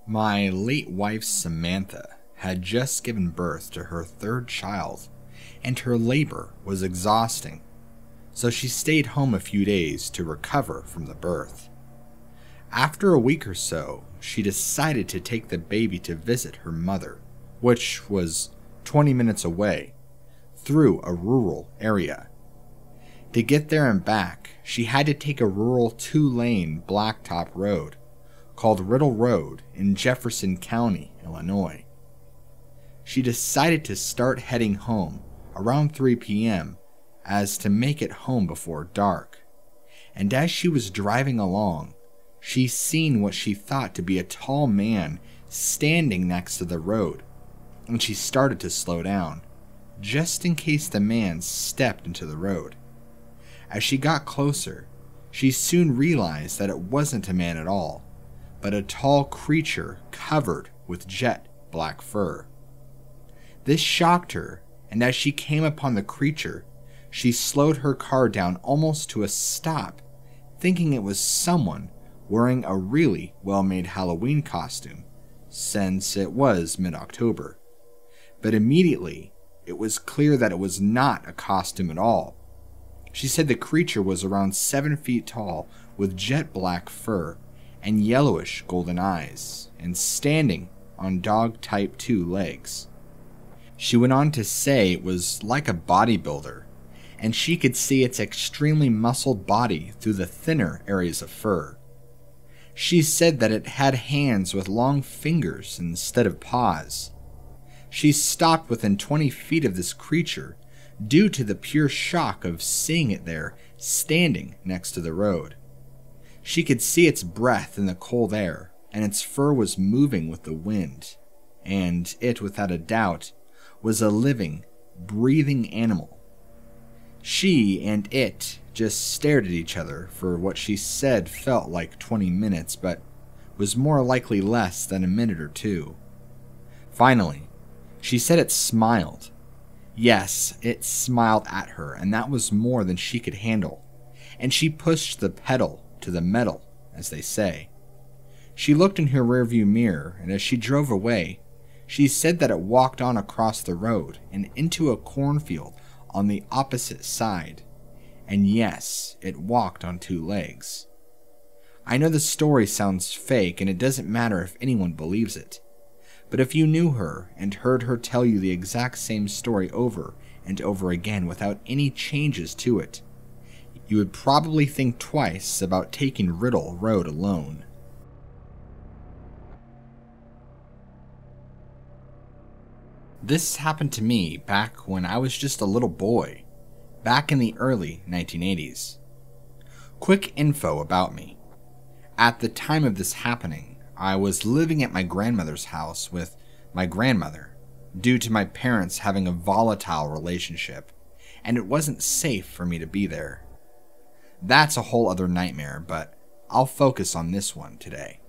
My late wife Samantha had just given birth to her third child, and her labor was exhausting, so she stayed home a few days to recover from the birth. After a week or so, she decided to take the baby to visit her mother, which was 20 minutes away, through a rural area. To get there and back, she had to take a rural 2-lane blacktop road called Riddle Road in Jefferson County, Illinois. She decided to start heading home around 3 p.m. as to make it home before dark, and as she was driving along, she seen what she thought to be a tall man standing next to the road, and she started to slow down, just in case the man stepped into the road. As she got closer, she soon realized that it wasn't a man at all, but a tall creature covered with jet black fur. This shocked her, and as she came upon the creature, she slowed her car down almost to a stop, thinking it was someone wearing a really well-made Halloween costume, since it was mid-October. But immediately, it was clear that it was not a costume at all. She said the creature was around 7 feet tall with jet black fur and yellowish golden eyes, and standing on dog type 2 legs. She went on to say it was like a bodybuilder, and she could see its extremely muscled body through the thinner areas of fur. She said that it had hands with long fingers instead of paws. She stopped within 20 feet of this creature due to the pure shock of seeing it there standing next to the road. She could see its breath in the cold air, and its fur was moving with the wind, and it, without a doubt, was a living, breathing animal. She and it just stared at each other for what she said felt like 20 minutes, but was more likely less than a minute or two. Finally, she said it smiled. Yes, it smiled at her, and that was more than she could handle, and she pushed the pedal to the metal, as they say. She looked in her rearview mirror, and as she drove away, she said that it walked on across the road and into a cornfield on the opposite side. And yes, it walked on 2 legs. I know the story sounds fake, and it doesn't matter if anyone believes it. But if you knew her and heard her tell you the exact same story over and over again without any changes to it, you would probably think twice about taking Riddle Road alone. This happened to me back when I was just a little boy, back in the early 1980s. Quick info about me. At the time of this happening, I was living at my grandmother's house with my grandmother due to my parents having a volatile relationship, and it wasn't safe for me to be there. That's a whole other nightmare, but I'll focus on this one today.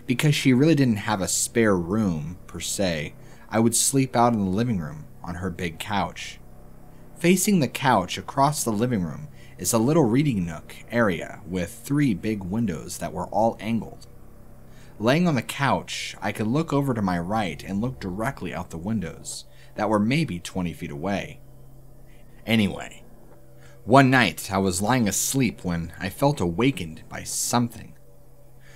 Because she really didn't have a spare room, per se, I would sleep out in the living room on her big couch. Facing the couch across the living room is a little reading nook area with 3 big windows that were all angled. Laying on the couch, I could look over to my right and look directly out the windows that were maybe 20 feet away. Anyway, one night I was lying asleep when I felt awakened by something.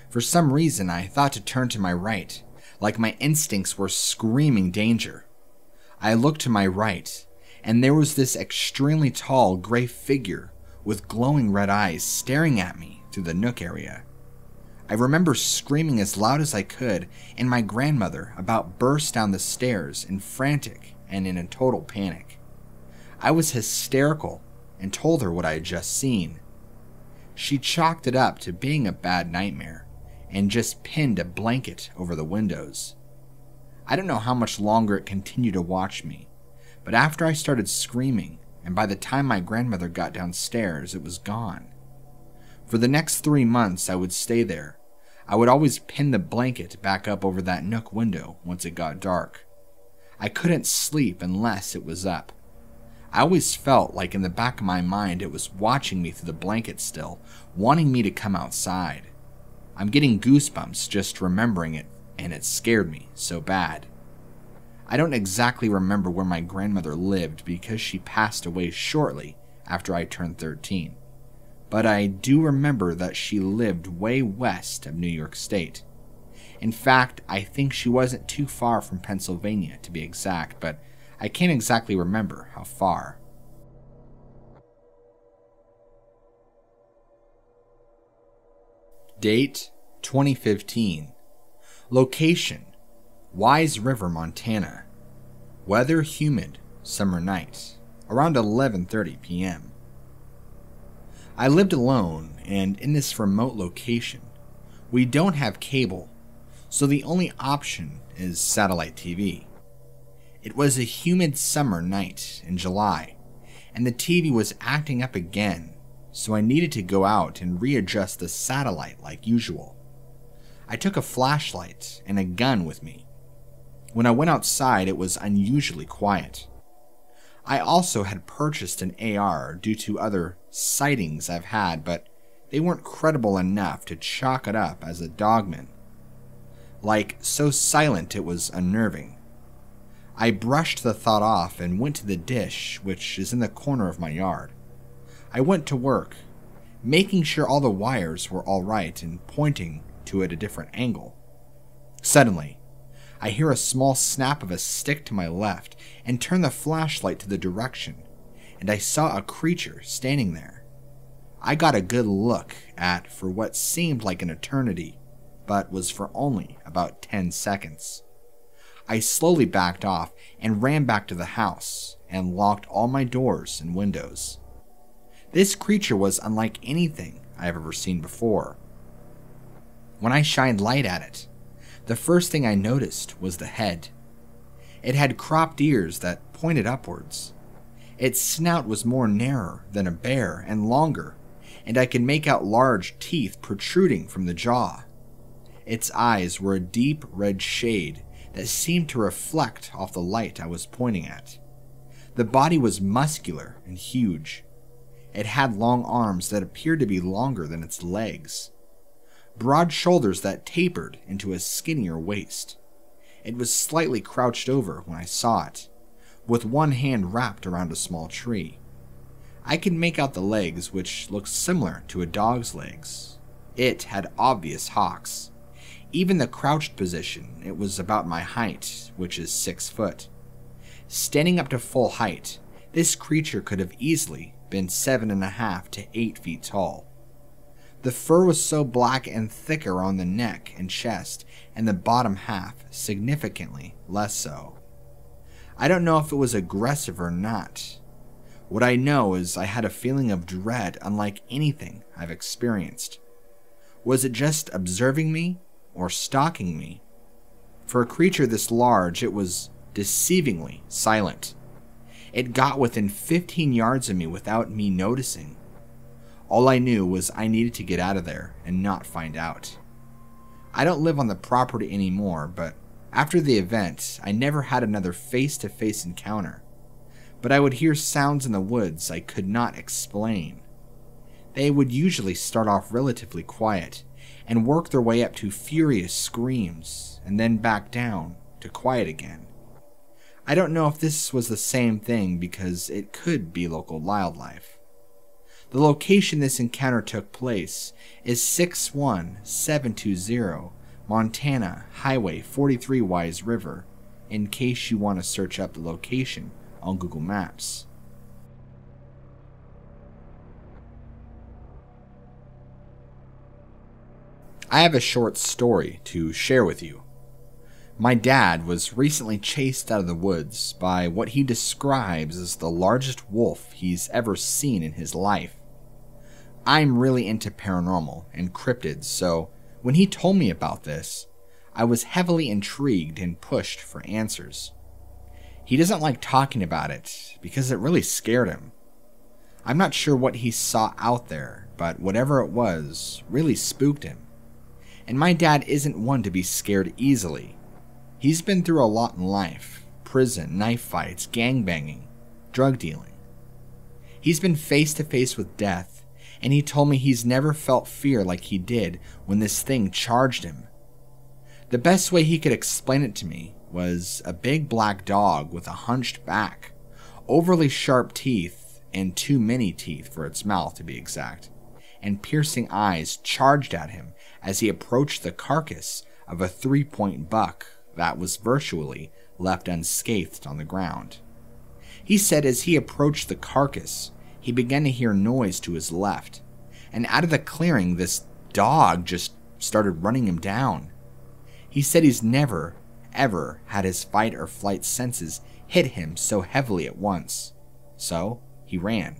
For some reason, I thought to turn to my right, like my instincts were screaming danger. I looked to my right, and there was this extremely tall gray figure with glowing red eyes staring at me through the nook area. I remember screaming as loud as I could, and my grandmother about burst down the stairs in frantic and in a total panic. I was hysterical and told her what I had just seen. She chalked it up to being a bad nightmare and just pinned a blanket over the windows. I don't know how much longer it continued to watch me, but after I started screaming, and by the time my grandmother got downstairs, it was gone. For the next 3 months I would stay there. I would always pin the blanket back up over that nook window once it got dark. I couldn't sleep unless it was up. I always felt like in the back of my mind it was watching me through the blanket still, wanting me to come outside. I'm getting goosebumps just remembering it and it scared me so bad. I don't exactly remember where my grandmother lived because she passed away shortly after I turned 13, but I do remember that she lived way west of New York State. In fact, I think she wasn't too far from Pennsylvania to be exact, but I can't exactly remember how far. Date 2015. Location Wise River, Montana. Weather humid, summer night, around 11:30 p.m. I lived alone, and in this remote location, we don't have cable, so the only option is satellite TV. It was a humid summer night in July, and the TV was acting up again, so I needed to go out and readjust the satellite like usual. I took a flashlight and a gun with me. When I went outside, it was unusually quiet. I also had purchased an AR due to other sightings I've had, but they weren't credible enough to chalk it up as a dogman. Like, so silent it was unnerving. I brushed the thought off and went to the dish, which is in the corner of my yard. I went to work, making sure all the wires were all right and pointing to it a different angle. Suddenly, I hear a small snap of a stick to my left and turn the flashlight to the direction, and I saw a creature standing there. I got a good look at for what seemed like an eternity, but was for only about 10 seconds. I slowly backed off and ran back to the house and locked all my doors and windows. This creature was unlike anything I have ever seen before. When I shined light at it, the first thing I noticed was the head. It had cropped ears that pointed upwards. Its snout was more narrow than a bear and longer, and I could make out large teeth protruding from the jaw. Its eyes were a deep red shade that seemed to reflect off the light I was pointing at. The body was muscular and huge. It had long arms that appeared to be longer than its legs, broad shoulders that tapered into a skinnier waist. It was slightly crouched over when I saw it, with one hand wrapped around a small tree. I could make out the legs, which looked similar to a dog's legs. It had obvious hocks. Even the crouched position, it was about my height, which is 6 foot. Standing up to full height, this creature could have easily been 7.5 to 8 feet tall. The fur was so black and thicker on the neck and chest, and the bottom half significantly less so. I don't know if it was aggressive or not. What I know is I had a feeling of dread unlike anything I've experienced. Was it just observing me or stalking me? For a creature this large, it was deceivingly silent. It got within 15 yards of me without me noticing. All I knew was I needed to get out of there and not find out. I don't live on the property anymore, but after the event, I never had another face-to-face encounter. But I would hear sounds in the woods I could not explain. They would usually start off relatively quiet and work their way up to furious screams and then back down to quiet again. I don't know if this was the same thing because it could be local wildlife. The location this encounter took place is 61720 Montana Highway 43 Wise River, in case you want to search up the location on Google Maps. I have a short story to share with you. My dad was recently chased out of the woods by what he describes as the largest wolf he's ever seen in his life. I'm really into paranormal and cryptids, so when he told me about this, I was heavily intrigued and pushed for answers. He doesn't like talking about it because it really scared him. I'm not sure what he saw out there, but whatever it was really spooked him. And my dad isn't one to be scared easily. He's been through a lot in life: prison, knife fights, gangbanging, drug dealing. He's been face to face with death, and he told me he's never felt fear like he did when this thing charged him. The best way he could explain it to me was a big black dog with a hunched back, overly sharp teeth, and too many teeth for its mouth to be exact, and piercing eyes charged at him as he approached the carcass of a 3-point buck that was virtually left unscathed on the ground. He said as he approached the carcass, he began to hear noise to his left, and out of the clearing this dog just started running him down. He said he's never, ever had his fight or flight senses hit him so heavily at once, so he ran.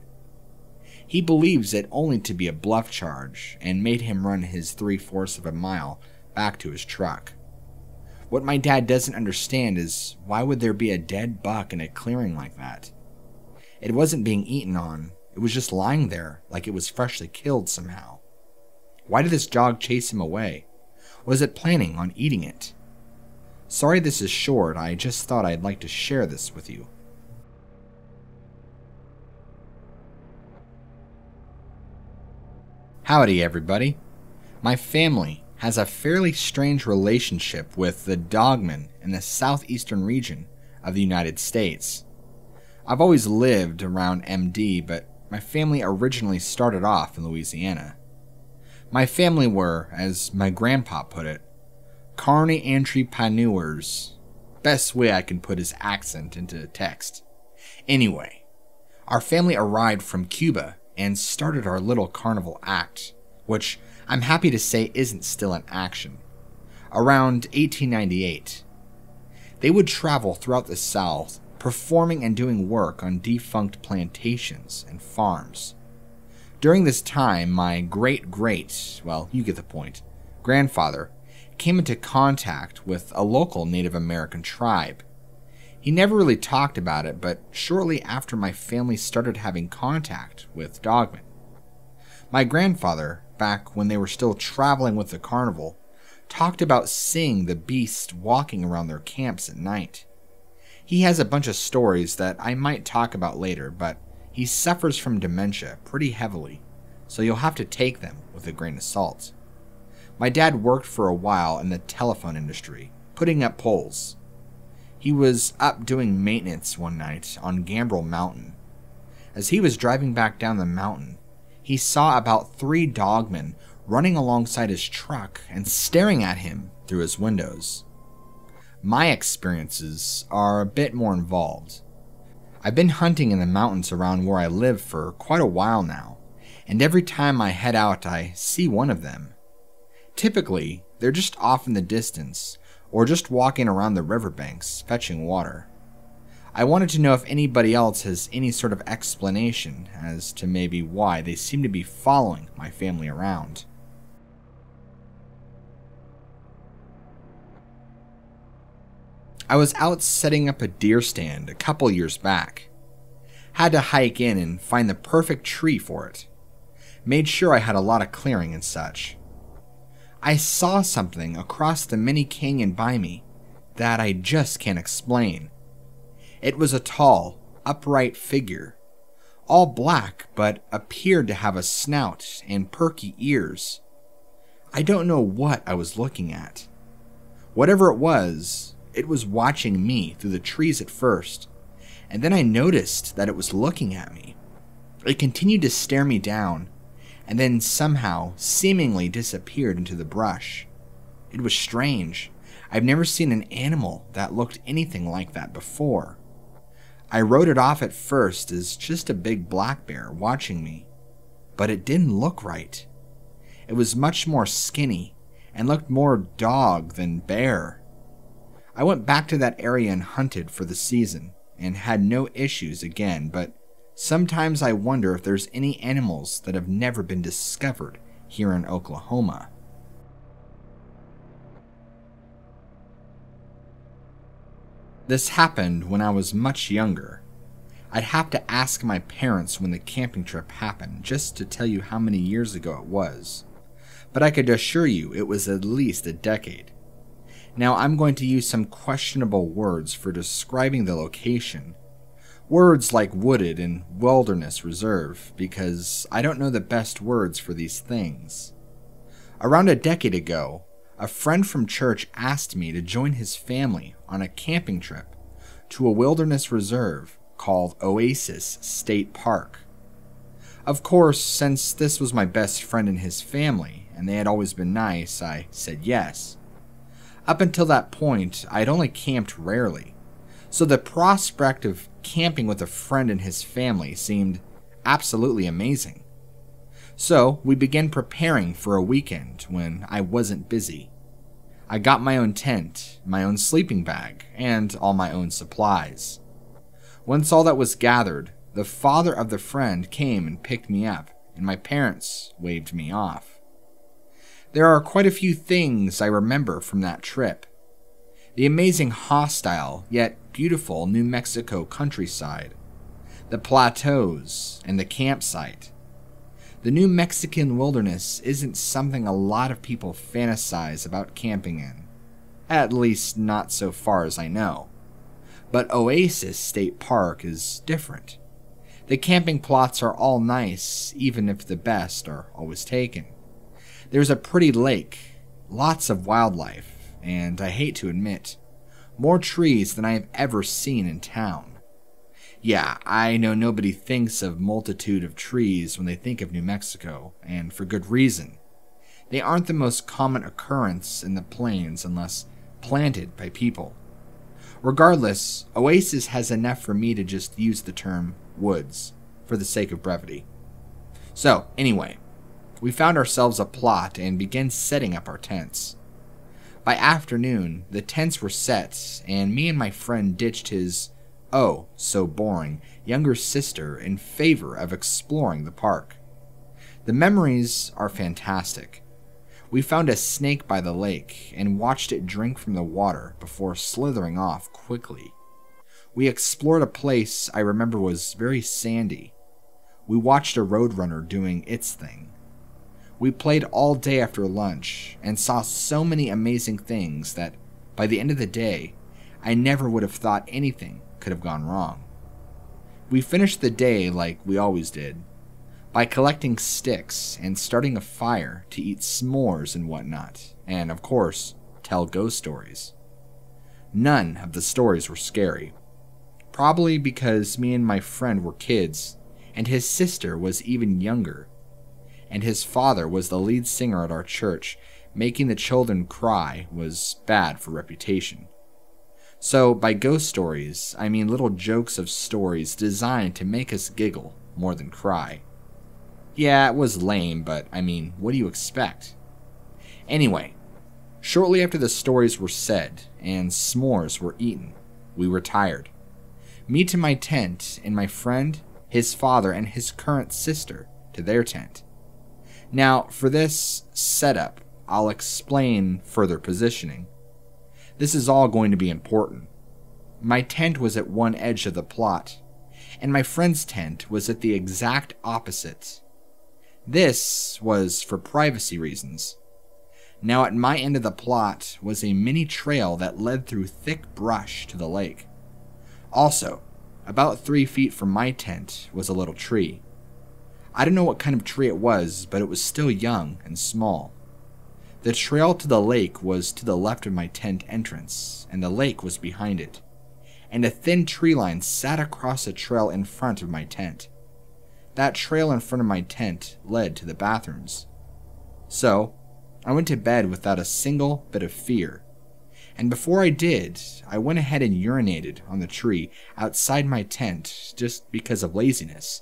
He believes it only to be a bluff charge and made him run his 3/4 of a mile back to his truck. What my dad doesn't understand is why would there be a dead buck in a clearing like that? It wasn't being eaten on, it was just lying there like it was freshly killed somehow. Why did this dog chase him away? Was it planning on eating it? Sorry this is short, I just thought I'd like to share this with you. Howdy everybody. My family has a fairly strange relationship with the dogmen in the southeastern region of the United States. I've always lived around MD, but my family originally started off in Louisiana. My family were, as my grandpa put it, Carney Entrepreneurs. Best way I can put his accent into text. Anyway, our family arrived from Cuba and started our little carnival act, which I'm happy to say isn't still in action, around 1898. They would travel throughout the South, performing and doing work on defunct plantations and farms. During this time, my well, you get the point, grandfather came into contact with a local Native American tribe. He never really talked about it, but shortly after my family started having contact with dogmen. My grandfather, back when they were still traveling with the carnival, talked about seeing the beast walking around their camps at night. He has a bunch of stories that I might talk about later, but he suffers from dementia pretty heavily, so you'll have to take them with a grain of salt. My dad worked for a while in the telephone industry, putting up poles. He was up doing maintenance one night on Gambrel Mountain. As he was driving back down the mountain, he saw about 3 dogmen running alongside his truck and staring at him through his windows. My experiences are a bit more involved. I've been hunting in the mountains around where I live for quite a while now, and every time I head out I see one of them. Typically, they're just off in the distance, or just walking around the riverbanks, fetching water. I wanted to know if anybody else has any sort of explanation as to maybe why they seem to be following my family around. I was out setting up a deer stand a couple years back. Had to hike in and find the perfect tree for it. Made sure I had a lot of clearing and such. I saw something across the mini canyon by me that I just can't explain. It was a tall, upright figure, all black but appeared to have a snout and perky ears. I don't know what I was looking at. Whatever it was watching me through the trees at first, and then I noticed that it was looking at me. It continued to stare me down, and then somehow seemingly disappeared into the brush. It was strange. I've never seen an animal that looked anything like that before. I wrote it off at first as just a big black bear watching me, but it didn't look right. It was much more skinny and looked more dog than bear. I went back to that area and hunted for the season and had no issues again, but sometimes I wonder if there's any animals that have never been discovered here in Oklahoma. This happened when I was much younger. I'd have to ask my parents when the camping trip happened just to tell you how many years ago it was, but I could assure you it was at least a decade. Now I'm going to use some questionable words for describing the location. Words like wooded and wilderness reserve, because I don't know the best words for these things. Around a decade ago, a friend from church asked me to join his family on a camping trip to a wilderness reserve called Oasis State Park. Of course, since this was my best friend and his family, and they had always been nice, I said yes. Up until that point, I had only camped rarely, so the prospect of camping with a friend and his family seemed absolutely amazing. So we began preparing for a weekend when I wasn't busy. I got my own tent, my own sleeping bag, and all my own supplies. Once all that was gathered, the father of the friend came and picked me up, and my parents waved me off. There are quite a few things I remember from that trip. The amazing hostile yet beautiful New Mexico countryside, the plateaus, and the campsite. The New Mexican wilderness isn't something a lot of people fantasize about camping in, at least not so far as I know. But Oasis State Park is different. The camping plots are all nice, even if the best are always taken. There's a pretty lake, lots of wildlife, and I hate to admit, more trees than I have ever seen in town. Yeah, I know nobody thinks of multitude of trees when they think of New Mexico, and for good reason. They aren't the most common occurrence in the plains unless planted by people. Regardless, Oasis has enough for me to just use the term woods for the sake of brevity. So, anyway, we found ourselves a plot and began setting up our tents. By afternoon, the tents were set, and me and my friend ditched his oh, so boring, younger sister in favor of exploring the park. The memories are fantastic. We found a snake by the lake and watched it drink from the water before slithering off quickly. We explored a place I remember was very sandy. We watched a roadrunner doing its thing. We played all day after lunch and saw so many amazing things that by the end of the day, I never would have thought anything could have gone wrong. We finished the day like we always did, by collecting sticks and starting a fire to eat s'mores and whatnot, and of course, tell ghost stories. None of the stories were scary, probably because me and my friend were kids, and his sister was even younger, and his father was the lead singer at our church. Making the children cry was bad for reputation. So, by ghost stories, I mean little jokes of stories designed to make us giggle more than cry. Yeah, it was lame, but I mean, what do you expect? Anyway, shortly after the stories were said and s'mores were eaten, we retired. Me to my tent, and my friend, his father, and his current sister to their tent. Now, for this setup, I'll explain further positioning. This is all going to be important. My tent was at one edge of the plot, and my friend's tent was at the exact opposite. This was for privacy reasons. Now at my end of the plot was a mini trail that led through thick brush to the lake. Also, about 3 feet from my tent was a little tree. I don't know what kind of tree it was, but it was still young and small. The trail to the lake was to the left of my tent entrance, and the lake was behind it, and a thin tree line sat across a trail in front of my tent. That trail in front of my tent led to the bathrooms. So, I went to bed without a single bit of fear, and before I did, I went ahead and urinated on the tree outside my tent just because of laziness.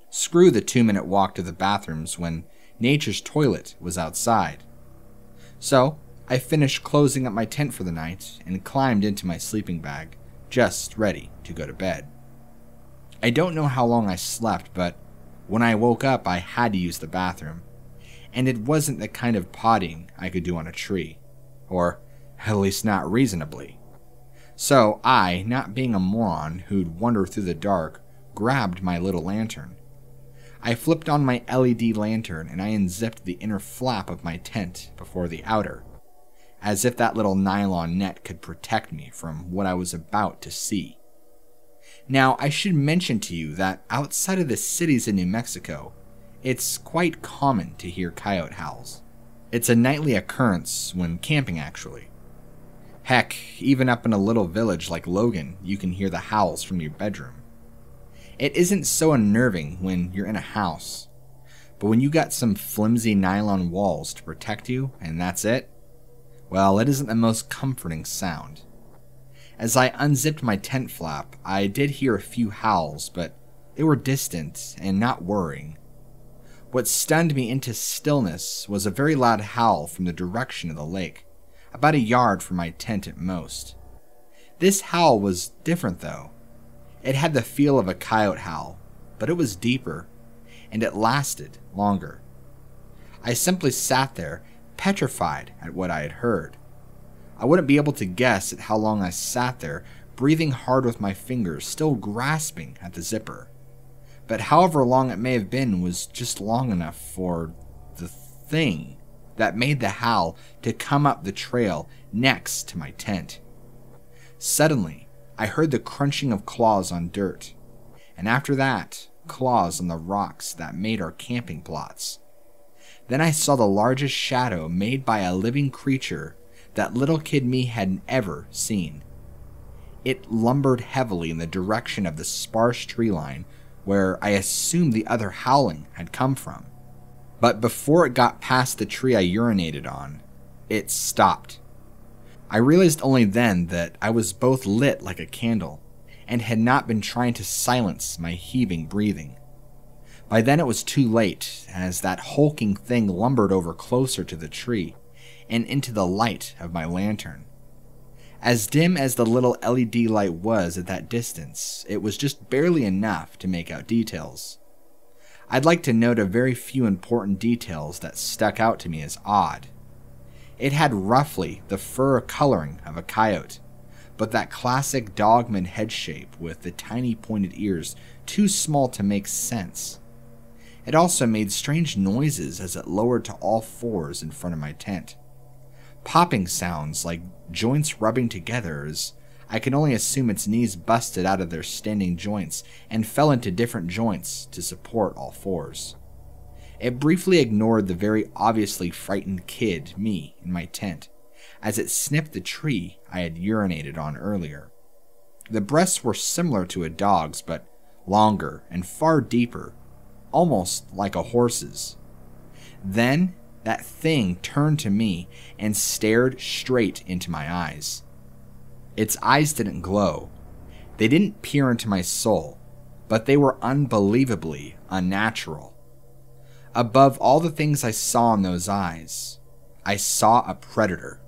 Screw the 2-minute walk to the bathrooms when nature's toilet was outside. So, I finished closing up my tent for the night and climbed into my sleeping bag, just ready to go to bed. I don't know how long I slept, but when I woke up I had to use the bathroom, and it wasn't the kind of potting I could do on a tree, or at least not reasonably. So I, not being a moron who'd wander through the dark, grabbed my little lantern. I flipped on my LED lantern and I unzipped the inner flap of my tent before the outer, as if that little nylon net could protect me from what I was about to see. Now, I should mention to you that outside of the cities in New Mexico, it's quite common to hear coyote howls. It's a nightly occurrence when camping, actually. Heck, even up in a little village like Logan, you can hear the howls from your bedroom. It isn't so unnerving when you're in a house, but when you got some flimsy nylon walls to protect you and that's it, well, it isn't the most comforting sound. As I unzipped my tent flap, I did hear a few howls, but they were distant and not worrying. What stunned me into stillness was a very loud howl from the direction of the lake, about a yard from my tent at most. This howl was different though. It had the feel of a coyote howl, but it was deeper, and it lasted longer. I simply sat there, petrified at what I had heard. I wouldn't be able to guess at how long I sat there, breathing hard with my fingers, still grasping at the zipper. But however long it may have been was just long enough for the thing that made the howl to come up the trail next to my tent. Suddenly, I heard the crunching of claws on dirt, and after that, claws on the rocks that made our camping plots. Then I saw the largest shadow made by a living creature that little kid me hadn't ever seen. It lumbered heavily in the direction of the sparse tree line where I assumed the other howling had come from. But before it got past the tree I urinated on, it stopped. I realized only then that I was both lit like a candle and had not been trying to silence my heaving breathing. By then it was too late, as that hulking thing lumbered over closer to the tree and into the light of my lantern. As dim as the little LED light was at that distance, it was just barely enough to make out details. I'd like to note a very few important details that stuck out to me as odd. It had roughly the fur coloring of a coyote, but that classic dogman head shape with the tiny pointed ears too small to make sense. It also made strange noises as it lowered to all fours in front of my tent. Popping sounds like joints rubbing together, as I can only assume its knees busted out of their standing joints and fell into different joints to support all fours. It briefly ignored the very obviously frightened kid, me, in my tent, as it sniffed the tree I had urinated on earlier. The breasts were similar to a dog's, but longer and far deeper, almost like a horse's. Then, that thing turned to me and stared straight into my eyes. Its eyes didn't glow. They didn't peer into my soul, but they were unbelievably unnatural. Above all the things I saw in those eyes, I saw a predator.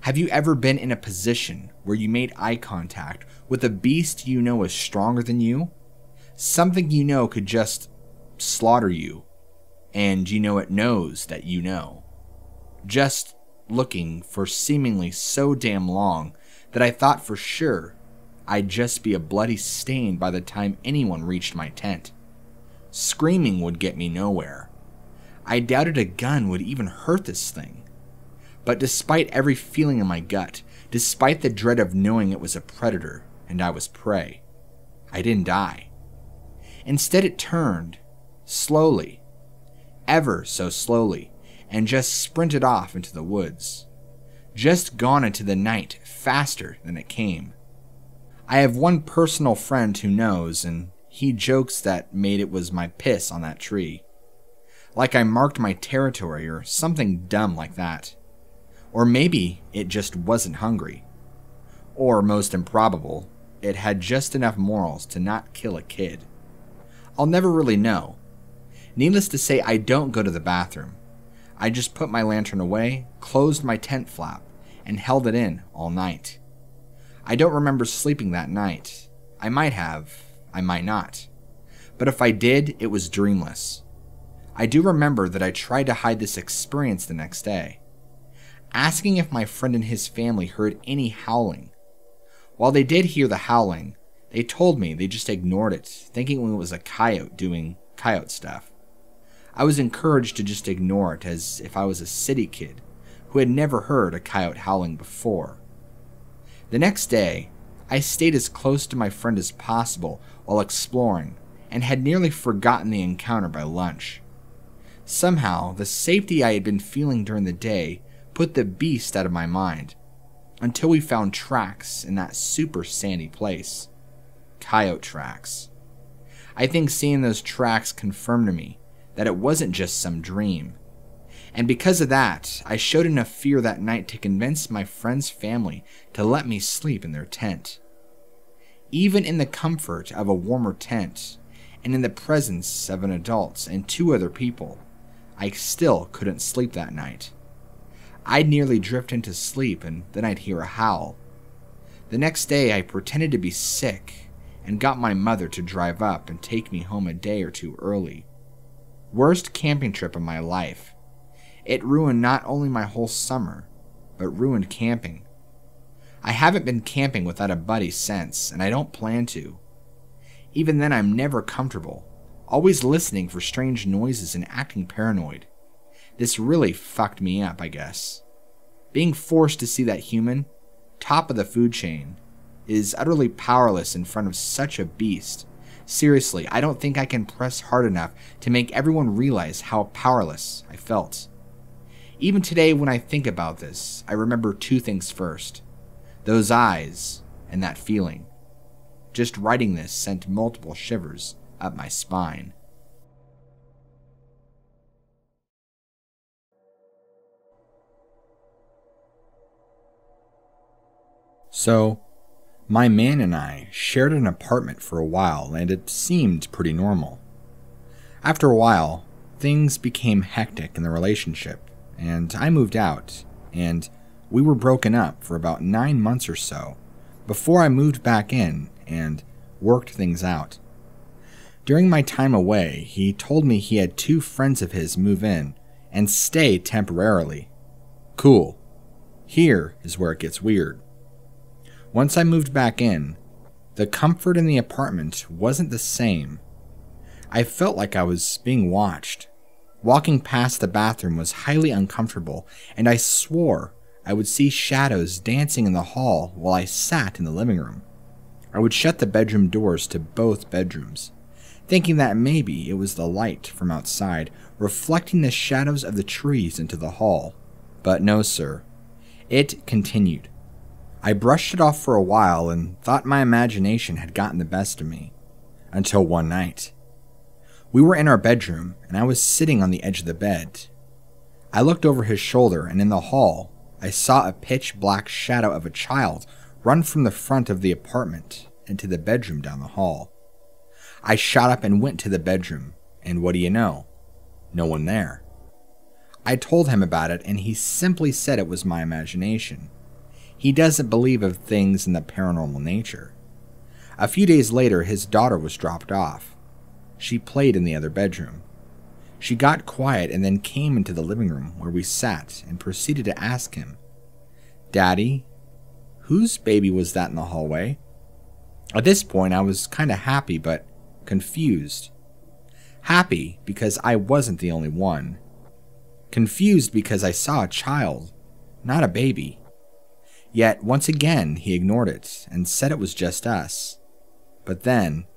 Have you ever been in a position where you made eye contact with a beast you know is stronger than you? Something you know could just slaughter you, and you know it knows that you know. Just looking for seemingly so damn long that I thought for sure I'd just be a bloody stain by the time anyone reached my tent. Screaming would get me nowhere. I doubted a gun would even hurt this thing. But despite every feeling in my gut, despite the dread of knowing it was a predator and I was prey, I didn't die. Instead it turned, slowly, ever so slowly, and just sprinted off into the woods. Just gone into the night faster than it came. I have one personal friend who knows, and he jokes that made it was my piss on that tree. Like I marked my territory or something dumb like that. Or maybe it just wasn't hungry. Or, most improbable, it had just enough morals to not kill a kid. I'll never really know. Needless to say, I don't go to the bathroom. I just put my lantern away, closed my tent flap, and held it in all night. I don't remember sleeping that night. I might have, I might not. But if I did, it was dreamless. I do remember that I tried to hide this experience the next day, asking if my friend and his family heard any howling. While they did hear the howling, they told me they just ignored it, thinking it was a coyote doing coyote stuff. I was encouraged to just ignore it as if I was a city kid who had never heard a coyote howling before. The next day, I stayed as close to my friend as possible while exploring and had nearly forgotten the encounter by lunch. Somehow, the safety I had been feeling during the day put the beast out of my mind, until we found tracks in that super sandy place. Coyote tracks. I think seeing those tracks confirmed to me that it wasn't just some dream. And because of that, I showed enough fear that night to convince my friend's family to let me sleep in their tent. Even in the comfort of a warmer tent, and in the presence of an adult and 2 other people, I still couldn't sleep that night. I'd nearly drift into sleep and then I'd hear a howl. The next day I pretended to be sick and got my mother to drive up and take me home a day or 2 early. Worst camping trip of my life. It ruined not only my whole summer, but ruined camping. I haven't been camping without a buddy since, and I don't plan to. Even then, I'm never comfortable, always listening for strange noises and acting paranoid. This really fucked me up, I guess. Being forced to see that human, top of the food chain, is utterly powerless in front of such a beast. Seriously, I don't think I can press hard enough to make everyone realize how powerless I felt. Even today, when I think about this, I remember 2 things first. Those eyes and that feeling. Just writing this sent multiple shivers up my spine. So, my man and I shared an apartment for a while, and it seemed pretty normal. After a while, things became hectic in the relationship, and I moved out, and we were broken up for about 9 months or so before I moved back in and worked things out. During my time away, he told me he had 2 friends of his move in and stay temporarily. Cool. Here is where it gets weird. Once I moved back in, the comfort in the apartment wasn't the same. I felt like I was being watched. Walking past the bathroom was highly uncomfortable, and I swore I would see shadows dancing in the hall while I sat in the living room. I would shut the bedroom doors to both bedrooms, thinking that maybe it was the light from outside reflecting the shadows of the trees into the hall. But no, sir. It continued. I brushed it off for a while and thought my imagination had gotten the best of me. Until one night. We were in our bedroom, and I was sitting on the edge of the bed. I looked over his shoulder, and in the hall, I saw a pitch-black shadow of a child run from the front of the apartment into the bedroom down the hall. I shot up and went to the bedroom, and what do you know? No one there. I told him about it, and he simply said it was my imagination. He doesn't believe of things in the paranormal nature. A few days later, his daughter was dropped off. She played in the other bedroom. She got quiet and then came into the living room where we sat and proceeded to ask him, "Daddy, whose baby was that in the hallway?" At this point, I was kind of happy but confused. Happy because I wasn't the only one. Confused because I saw a child, not a baby. Yet, once again, he ignored it and said it was just us. But then,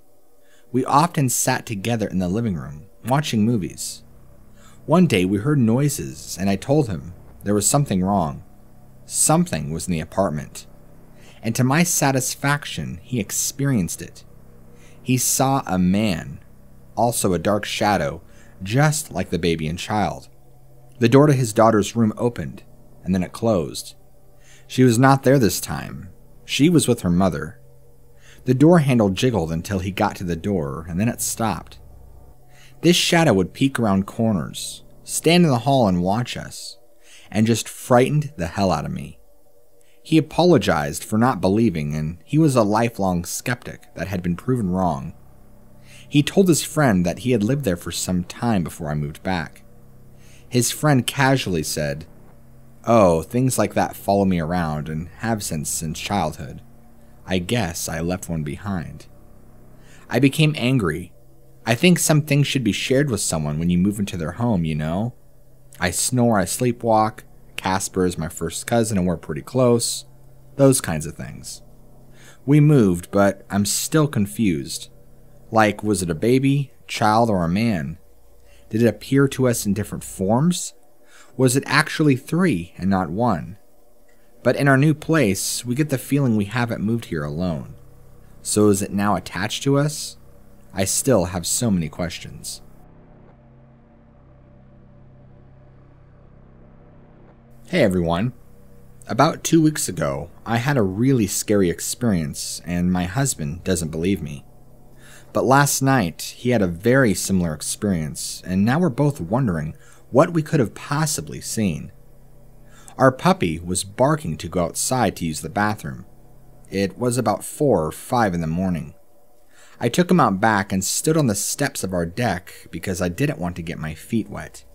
we often sat together in the living room, watching movies. One day we heard noises, and I told him there was something wrong. Something was in the apartment. And to my satisfaction, he experienced it. He saw a man, also a dark shadow, just like the baby and child. The door to his daughter's room opened, and then it closed. She was not there this time. She was with her mother. The door handle jiggled until he got to the door, and then it stopped. This shadow would peek around corners, stand in the hall and watch us, and just frightened the hell out of me. He apologized for not believing, and he was a lifelong skeptic that had been proven wrong. He told his friend that he had lived there for some time before I moved back. His friend casually said, "Oh, things like that follow me around and have since childhood. I guess I left one behind." I became angry. I think some things should be shared with someone when you move into their home, you know? I snore, I sleepwalk. Casper is my first cousin and we're pretty close. Those kinds of things. We moved, but I'm still confused. Like, was it a baby, child, or a man? Did it appear to us in different forms? Was it actually 3 and not 1? But in our new place, we get the feeling we haven't moved here alone. So is it now attached to us? I still have so many questions. Hey everyone. About 2 weeks ago, I had a really scary experience and my husband doesn't believe me. But last night, he had a very similar experience and now we're both wondering what we could have possibly seen. Our puppy was barking to go outside to use the bathroom. It was about 4 or 5 in the morning. I took him out back and stood on the steps of our deck because I didn't want to get my feet wet.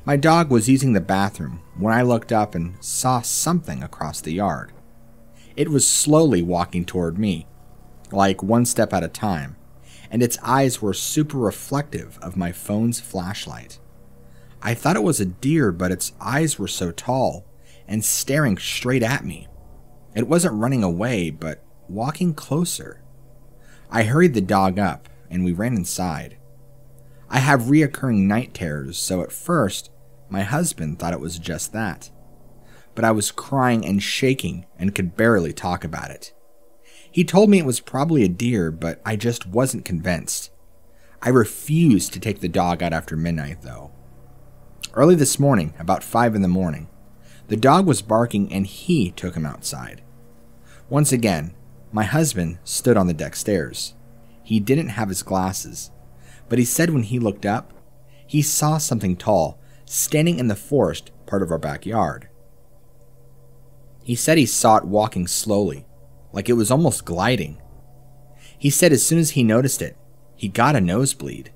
My dog was using the bathroom when I looked up and saw something across the yard. It was slowly walking toward me, like one step at a time, and its eyes were super reflective of my phone's flashlight. I thought it was a deer, but its eyes were so tall and staring straight at me. It wasn't running away, but walking closer. I hurried the dog up and we ran inside. I have reoccurring night terrors, so at first, my husband thought it was just that. But I was crying and shaking and could barely talk about it. He told me it was probably a deer, but I just wasn't convinced. I refused to take the dog out after midnight, though. Early this morning, about 5 in the morning, the dog was barking and he took him outside. Once again, my husband stood on the deck stairs. He didn't have his glasses, but he said when he looked up, he saw something tall standing in the forest part of our backyard. He said he saw it walking slowly, like it was almost gliding. He said as soon as he noticed it, he got a nosebleed.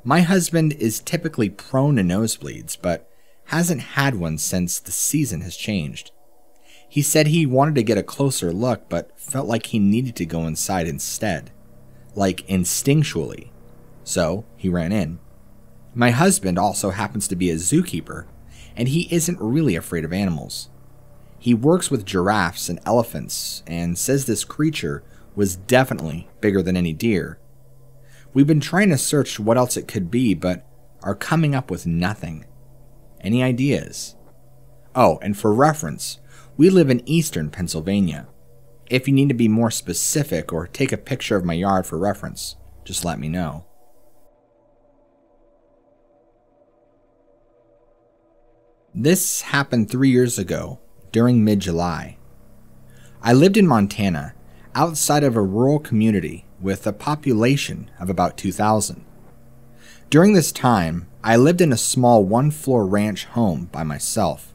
My husband is typically prone to nosebleeds, but hasn't had one since the season has changed. He said he wanted to get a closer look, but felt like he needed to go inside instead, like instinctually. So he ran in. My husband also happens to be a zookeeper, and he isn't really afraid of animals. He works with giraffes and elephants, and says this creature was definitely bigger than any deer. We've been trying to search what else it could be, but are coming up with nothing. Any ideas? Oh, and for reference, we live in eastern Pennsylvania. If you need to be more specific or take a picture of my yard for reference, just let me know. This happened 3 years ago, during mid-July. I lived in Montana, outside of a rural community with a population of about 2,000. During this time, I lived in a small one-floor ranch home by myself.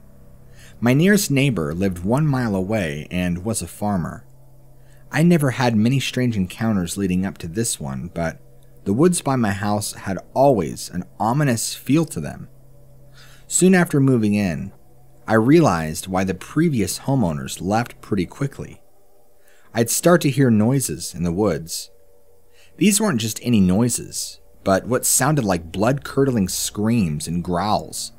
My nearest neighbor lived 1 mile away and was a farmer. I never had many strange encounters leading up to this one, but the woods by my house had always an ominous feel to them. Soon after moving in, I realized why the previous homeowners left pretty quickly. I'd start to hear noises in the woods. These weren't just any noises, but what sounded like blood-curdling screams and growls.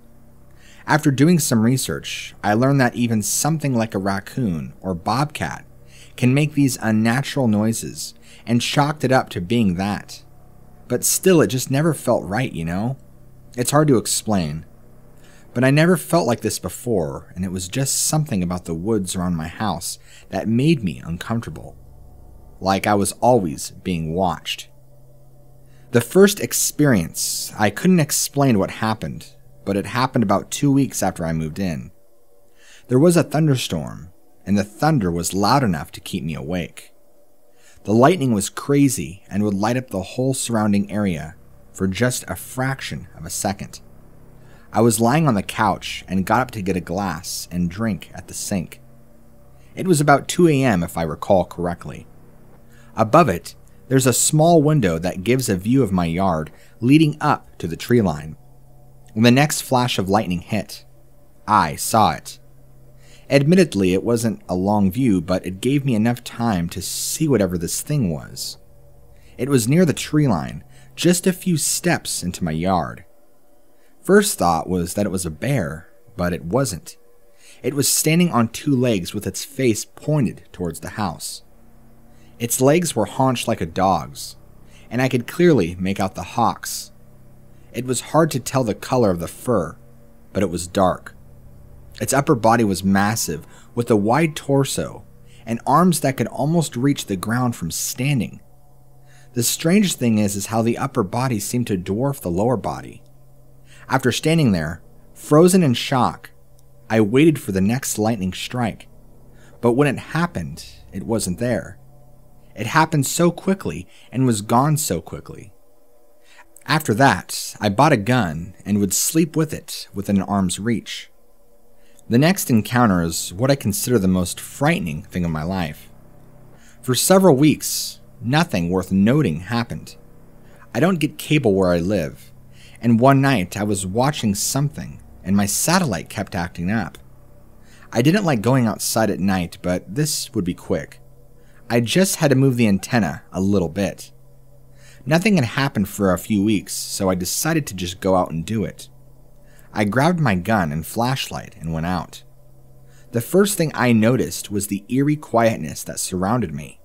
After doing some research, I learned that even something like a raccoon or bobcat can make these unnatural noises, and chalked it up to being that. But still, it just never felt right, you know? It's hard to explain. But I never felt like this before, and it was just something about the woods around my house that made me uncomfortable. Like I was always being watched. The first experience, I couldn't explain what happened, but it happened about 2 weeks after I moved in. There was a thunderstorm, and the thunder was loud enough to keep me awake. The lightning was crazy and would light up the whole surrounding area for just a fraction of a second. I was lying on the couch and got up to get a glass and drink at the sink. It was about 2 a.m. if I recall correctly. Above it, there's a small window that gives a view of my yard leading up to the tree line. When the next flash of lightning hit, I saw it. Admittedly, it wasn't a long view, but it gave me enough time to see whatever this thing was. It was near the tree line, just a few steps into my yard. First thought was that it was a bear, but it wasn't. It was standing on 2 legs with its face pointed towards the house. Its legs were haunched like a dog's, and I could clearly make out the hocks. It was hard to tell the color of the fur, but it was dark. Its upper body was massive, with a wide torso and arms that could almost reach the ground from standing. The strangest thing is how the upper body seemed to dwarf the lower body. After standing there, frozen in shock, I waited for the next lightning strike. But when it happened, it wasn't there. It happened so quickly and was gone so quickly. After that, I bought a gun and would sleep with it within arm's reach. The next encounter is what I consider the most frightening thing of my life. For several weeks, nothing worth noting happened. I don't get cable where I live, and one night I was watching something and my satellite kept acting up. I didn't like going outside at night, but this would be quick. I just had to move the antenna a little bit. Nothing had happened for a few weeks, so I decided to just go out and do it. I grabbed my gun and flashlight and went out. The first thing I noticed was the eerie quietness that surrounded me.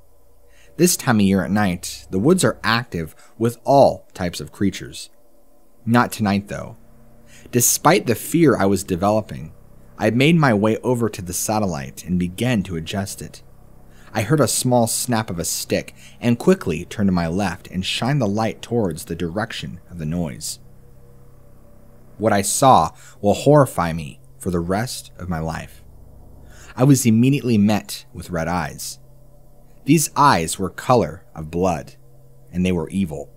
This time of year at night, the woods are active with all types of creatures. Not tonight though. Despite the fear I was developing, I made my way over to the satellite and began to adjust it. I heard a small snap of a stick and quickly turned to my left and shined the light towards the direction of the noise. What I saw will horrify me for the rest of my life. I was immediately met with red eyes. These eyes were color of blood, and they were evil.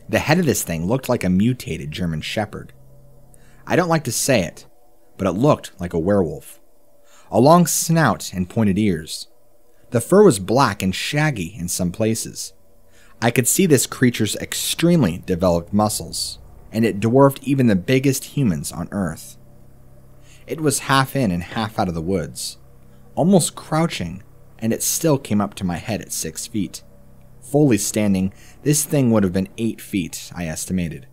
The head of this thing looked like a mutated German Shepherd. I don't like to say it, but it looked like a werewolf. A long snout and pointed ears. The fur was black and shaggy in some places. I could see this creature's extremely developed muscles, and it dwarfed even the biggest humans on Earth. It was half in and half out of the woods, almost crouching, and it still came up to my head at 6 feet. Fully standing, this thing would have been 8 feet, I estimated.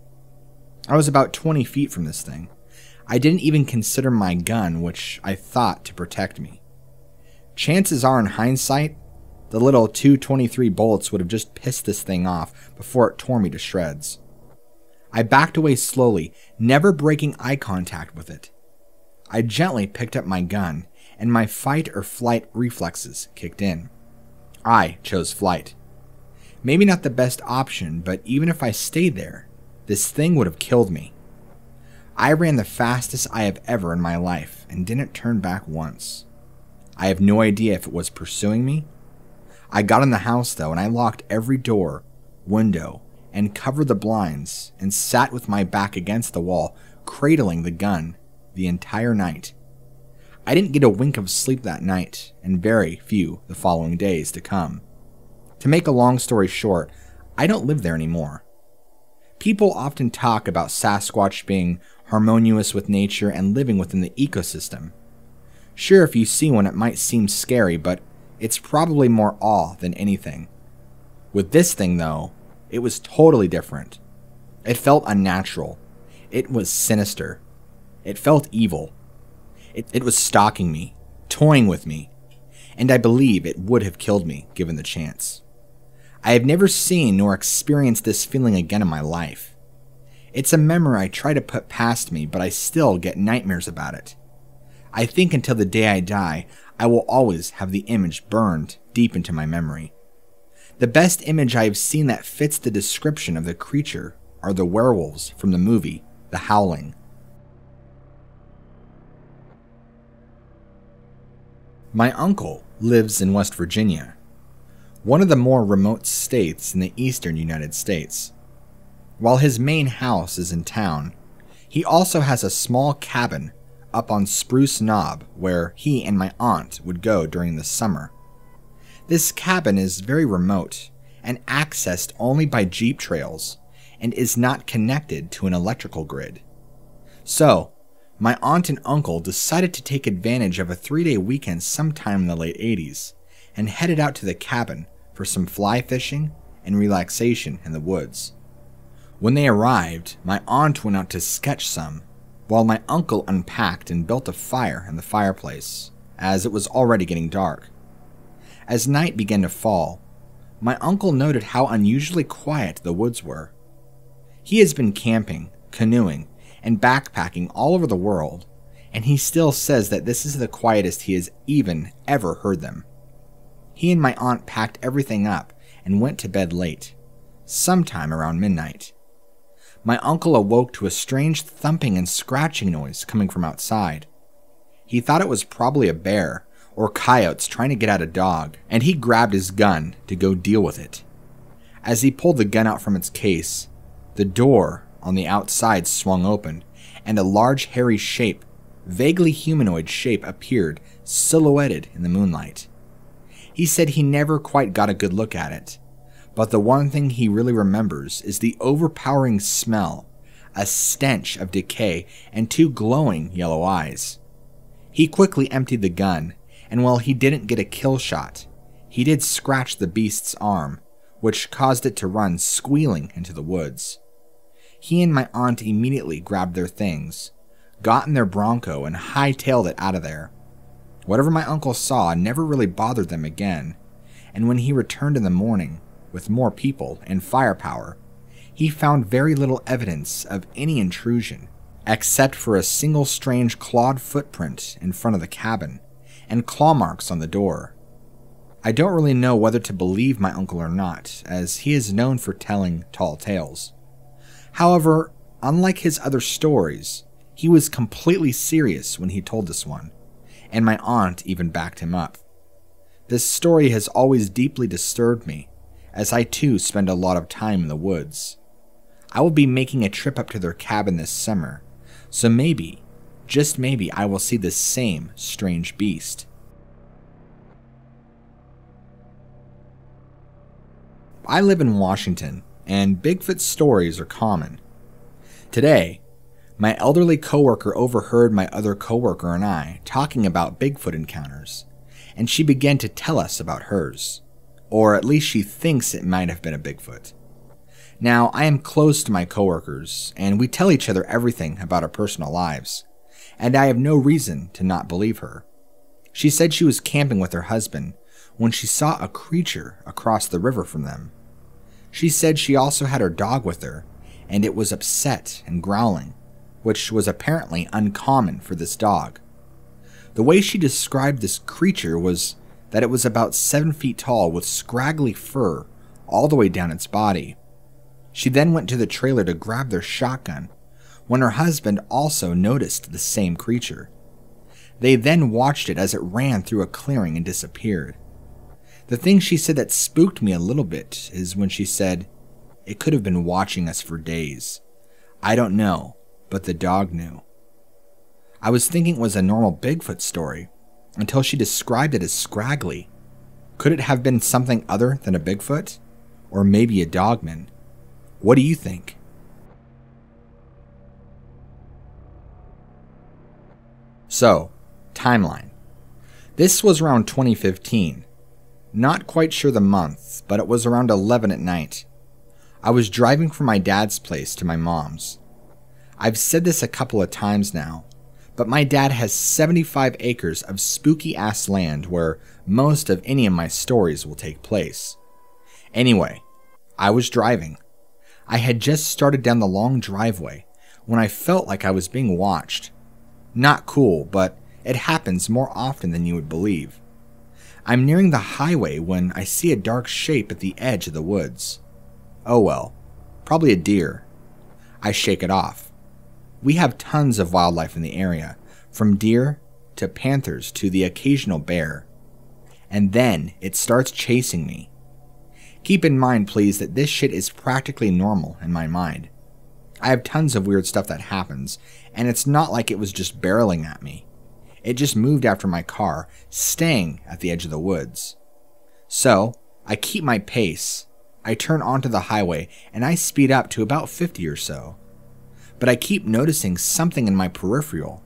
I was about 20 feet from this thing. I didn't even consider my gun, which I thought to protect me. Chances are, in hindsight, the little .223 bullets would have just pissed this thing off before it tore me to shreds. I backed away slowly, never breaking eye contact with it. I gently picked up my gun, and my fight or flight reflexes kicked in. I chose flight. Maybe not the best option, but even if I stayed there, this thing would have killed me. I ran the fastest I have ever in my life and didn't turn back once. I have no idea if it was pursuing me. I got in the house though, and I locked every door, window, and covered the blinds and sat with my back against the wall, cradling the gun the entire night. I didn't get a wink of sleep that night, and very few the following days to come. To make a long story short, I don't live there anymore. People often talk about Sasquatch being harmonious with nature and living within the ecosystem. Sure, if you see one it might seem scary, but it's probably more awe than anything. With this thing though, it was totally different. It felt unnatural. It was sinister. It felt evil. It was stalking me, toying with me, and I believe it would have killed me given the chance. I have never seen nor experienced this feeling again in my life. It's a memory I try to put past me, but I still get nightmares about it. I think until the day I die, I will always have the image burned deep into my memory. The best image I have seen that fits the description of the creature are the werewolves from the movie The Howling. My uncle lives in West Virginia, one of the more remote states in the eastern United States. While his main house is in town, he also has a small cabin up on Spruce Knob where he and my aunt would go during the summer. This cabin is very remote and accessed only by jeep trails and is not connected to an electrical grid. So, my aunt and uncle decided to take advantage of a 3-day weekend sometime in the late 80s and headed out to the cabin for some fly fishing and relaxation in the woods. When they arrived, my aunt went out to sketch some, while my uncle unpacked and built a fire in the fireplace, as it was already getting dark. As night began to fall, my uncle noted how unusually quiet the woods were. He has been camping, canoeing, and backpacking all over the world, and he still says that this is the quietest he has even ever heard them. He and my aunt packed everything up and went to bed late, sometime around midnight. My uncle awoke to a strange thumping and scratching noise coming from outside. He thought it was probably a bear or coyotes trying to get at a dog, and he grabbed his gun to go deal with it. As he pulled the gun out from its case, the door on the outside swung open, and a large hairy shape, vaguely humanoid shape, appeared, silhouetted in the moonlight. He said he never quite got a good look at it, but the one thing he really remembers is the overpowering smell, a stench of decay, and two glowing yellow eyes. He quickly emptied the gun, and while he didn't get a kill shot, he did scratch the beast's arm, which caused it to run squealing into the woods. He and my aunt immediately grabbed their things, got in their Bronco, and hightailed it out of there. Whatever my uncle saw never really bothered them again, and when he returned in the morning, with more people and firepower, he found very little evidence of any intrusion, except for a single strange clawed footprint in front of the cabin, and claw marks on the door. I don't really know whether to believe my uncle or not, as he is known for telling tall tales. However, unlike his other stories, he was completely serious when he told this one, and my aunt even backed him up. This story has always deeply disturbed me, as I too spend a lot of time in the woods. I will be making a trip up to their cabin this summer, so maybe, just maybe, I will see this same strange beast. I live in Washington, and Bigfoot stories are common. Today, my elderly coworker overheard my other coworker and I talking about Bigfoot encounters, and she began to tell us about hers, or at least she thinks it might have been a Bigfoot. Now, I am close to my coworkers, and we tell each other everything about our personal lives, and I have no reason to not believe her. She said she was camping with her husband when she saw a creature across the river from them. She said she also had her dog with her, and it was upset and growling, which was apparently uncommon for this dog. The way she described this creature was that it was about 7 feet tall with scraggly fur all the way down its body. She then went to the trailer to grab their shotgun when her husband also noticed the same creature. They then watched it as it ran through a clearing and disappeared. The thing she said that spooked me a little bit is when she said, "It could have been watching us for days. I don't know, but the dog knew." I was thinking it was a normal Bigfoot story until she described it as scraggly. Could it have been something other than a Bigfoot? Or maybe a dogman? What do you think? So, timeline. This was around 2015. Not quite sure the month, but it was around 11 at night. I was driving from my dad's place to my mom's. I've said this a couple of times now, but my dad has 75 acres of spooky-ass land where most of any of my stories will take place. Anyway, I was driving. I had just started down the long driveway when I felt like I was being watched. Not cool, but it happens more often than you would believe. I'm nearing the highway when I see a dark shape at the edge of the woods. Oh well, probably a deer. I shake it off. We have tons of wildlife in the area, from deer to panthers to the occasional bear. And then it starts chasing me. Keep in mind, please, that this shit is practically normal in my mind. I have tons of weird stuff that happens, and it's not like it was just barreling at me. It just moved after my car, staying at the edge of the woods. So, I keep my pace. I turn onto the highway, and I speed up to about 50 or so. But I keep noticing something in my peripheral,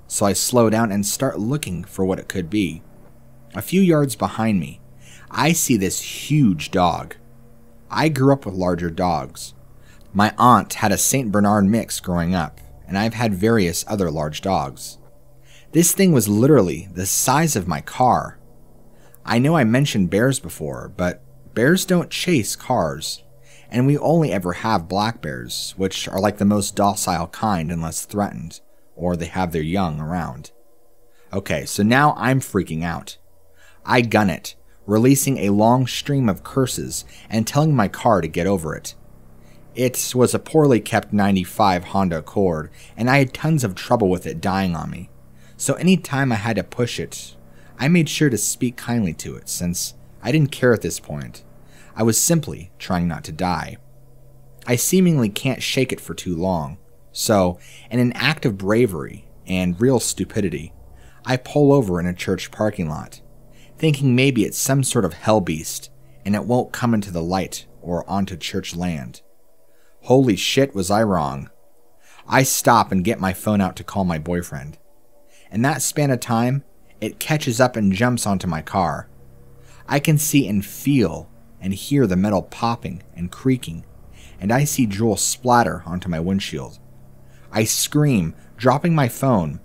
so I slow down and start looking for what it could be. A few yards behind me, I see this huge dog. I grew up with larger dogs. My aunt had a St. Bernard mix growing up, and I've had various other large dogs. This thing was literally the size of my car. I know I mentioned bears before, but bears don't chase cars, and we only ever have black bears, which are like the most docile kind unless threatened, or they have their young around. Okay, so now I'm freaking out. I gun it, releasing a long stream of curses and telling my car to get over it. It was a poorly kept 95 Honda Accord, and I had tons of trouble with it dying on me. So any time I had to push it, I made sure to speak kindly to it, since I didn't care at this point. I was simply trying not to die. I seemingly can't shake it for too long, so in an act of bravery and real stupidity, I pull over in a church parking lot, thinking maybe it's some sort of hell beast and it won't come into the light or onto church land. Holy shit, was I wrong. I stop and get my phone out to call my boyfriend. In that span of time, it catches up and jumps onto my car. I can see and feel and hear the metal popping and creaking, and I see drool splatter onto my windshield. I scream, dropping my phone.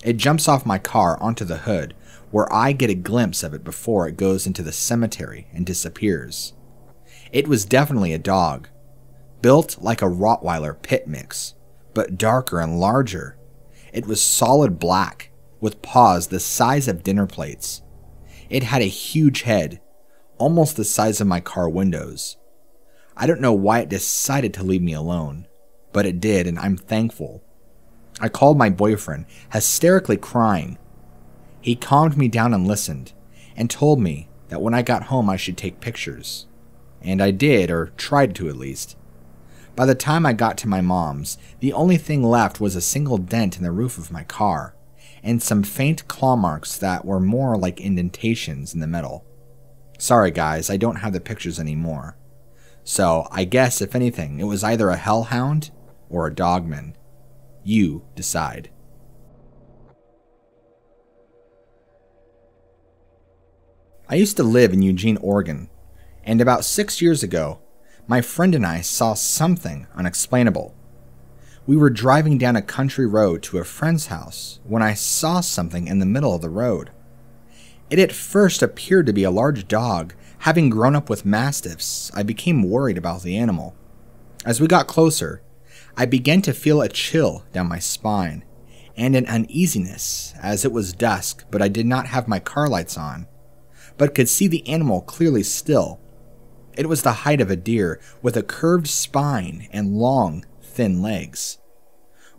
It jumps off my car onto the hood, where I get a glimpse of it before it goes into the cemetery and disappears. It was definitely a dog, built like a Rottweiler pit mix, but darker and larger. It was solid black, with paws the size of dinner plates. It had a huge head, almost the size of my car windows. I don't know why it decided to leave me alone, but it did, and I'm thankful. I called my boyfriend, hysterically crying. He calmed me down and listened, and told me that when I got home I should take pictures. And I did, or tried to at least. By the time I got to my mom's, the only thing left was a single dent in the roof of my car, and some faint claw marks that were more like indentations in the metal. Sorry guys, I don't have the pictures anymore. So I guess if anything, it was either a hellhound or a dogman. You decide. I used to live in Eugene, Oregon, and about 6 years ago, my friend and I saw something unexplainable. We were driving down a country road to a friend's house when I saw something in the middle of the road. It at first appeared to be a large dog. Having grown up with mastiffs, I became worried about the animal. As we got closer, I began to feel a chill down my spine and an uneasiness as it was dusk, but I did not have my car lights on, but could see the animal clearly still. It was the height of a deer with a curved spine and long, thin legs.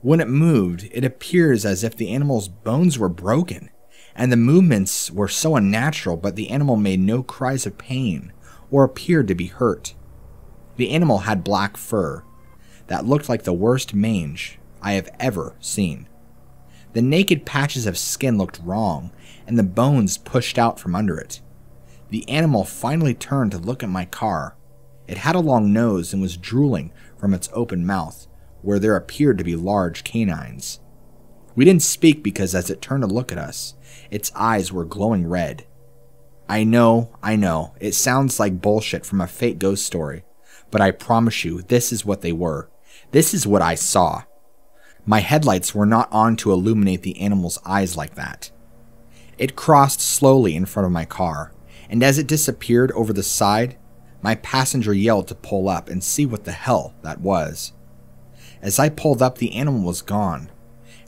When it moved, it appears as if the animal's bones were broken, and the movements were so unnatural, but the animal made no cries of pain or appeared to be hurt. The animal had black fur that looked like the worst mange I have ever seen. The naked patches of skin looked wrong, and the bones pushed out from under it. The animal finally turned to look at my car. It had a long nose and was drooling from its open mouth, where there appeared to be large canines. We didn't speak because as it turned to look at us, its eyes were glowing red. I know, it sounds like bullshit from a fake ghost story, but I promise you, this is what they were. This is what I saw. My headlights were not on to illuminate the animal's eyes like that. It crossed slowly in front of my car, and as it disappeared over the side, my passenger yelled to pull up and see what the hell that was. As I pulled up, the animal was gone,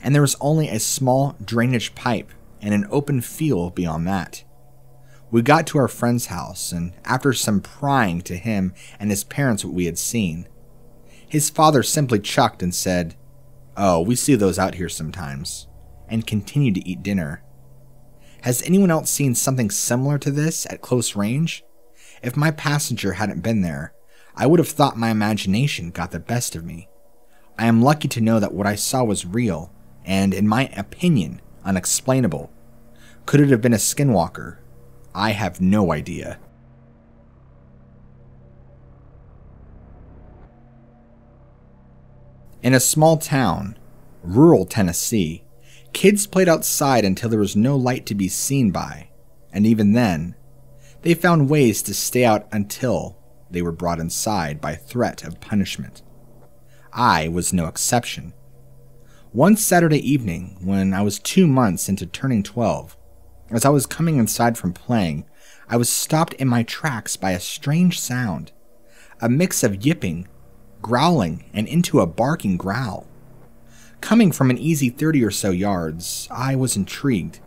and there was only a small drainage pipe and an open field beyond that. We got to our friend's house, and after some prying to him and his parents what we had seen, his father simply chucked and said, "Oh, we see those out here sometimes," and continued to eat dinner. Has anyone else seen something similar to this at close range? If my passenger hadn't been there, I would have thought my imagination got the best of me. I am lucky to know that what I saw was real, and in my opinion, unexplainable. Could it have been a skinwalker? I have no idea. In a small town, rural Tennessee, kids played outside until there was no light to be seen by, and even then, they found ways to stay out until they were brought inside by threat of punishment. I was no exception. One Saturday evening, when I was 2 months into turning 12, as I was coming inside from playing, I was stopped in my tracks by a strange sound. a mix of yipping, growling, and into a barking growl. Coming from an easy 30 or so yards, I was intrigued.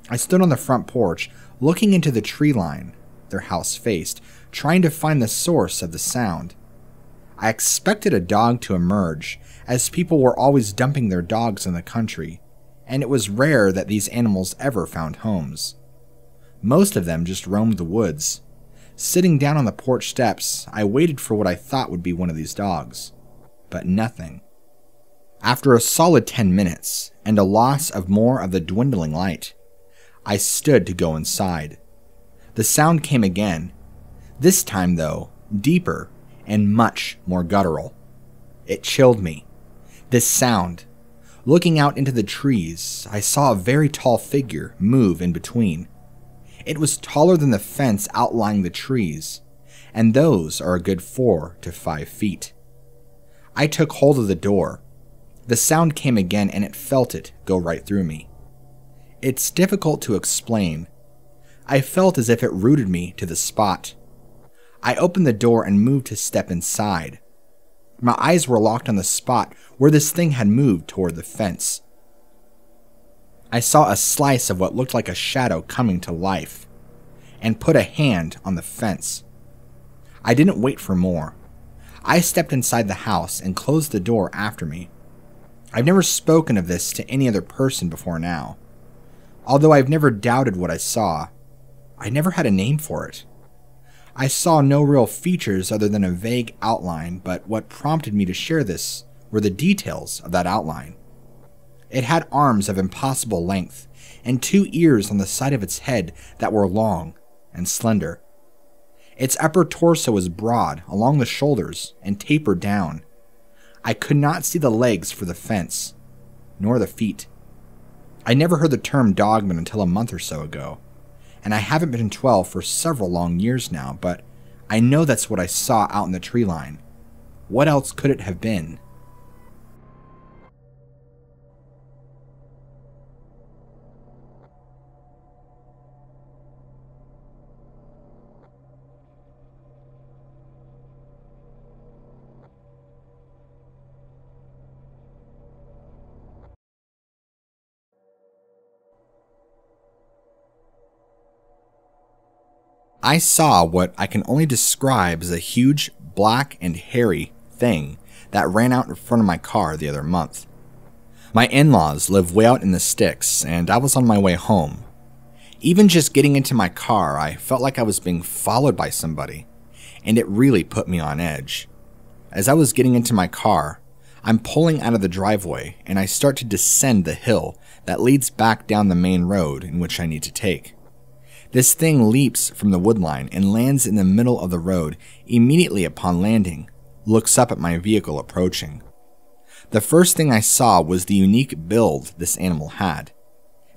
I stood on the front porch, looking into the tree line their house faced, trying to find the source of the sound. I expected a dog to emerge, as people were always dumping their dogs in the country, and it was rare that these animals ever found homes. Most of them just roamed the woods. Sitting down on the porch steps, I waited for what I thought would be one of these dogs, but nothing. After a solid 10 minutes, and a loss of more of the dwindling light, I stood to go inside. The sound came again, this time though, deeper and much more guttural. It chilled me. This sound. Looking out into the trees, I saw a very tall figure move in between. It was taller than the fence outlining the trees, and those are a good 4 to 5 feet. I took hold of the door. The sound came again and it felt it go right through me. It's difficult to explain. I felt as if it rooted me to the spot. I opened the door and moved to step inside. My eyes were locked on the spot where this thing had moved toward the fence. I saw a slice of what looked like a shadow coming to life, and put a hand on the fence. I didn't wait for more. I stepped inside the house and closed the door after me. I've never spoken of this to any other person before now. Although I've never doubted what I saw, I never had a name for it. I saw no real features other than a vague outline, but what prompted me to share this were the details of that outline. It had arms of impossible length, and 2 ears on the side of its head that were long and slender. Its upper torso was broad along the shoulders and tapered down. I could not see the legs for the fence, nor the feet. I never heard the term dogman until a month or so ago, and I haven't been in 12 for several long years now, but I know that's what I saw out in the tree line. What else could it have been? I saw what I can only describe as a huge, black and hairy thing that ran out in front of my car the other month. My in-laws live way out in the sticks, and I was on my way home. Even just getting into my car, I felt like I was being followed by somebody, and it really put me on edge. As I was getting into my car, I'm pulling out of the driveway, and I start to descend the hill that leads back down the main road in which I need to take. This thing leaps from the woodline and lands in the middle of the road. Immediately upon landing, looks up at my vehicle approaching. The first thing I saw was the unique build this animal had.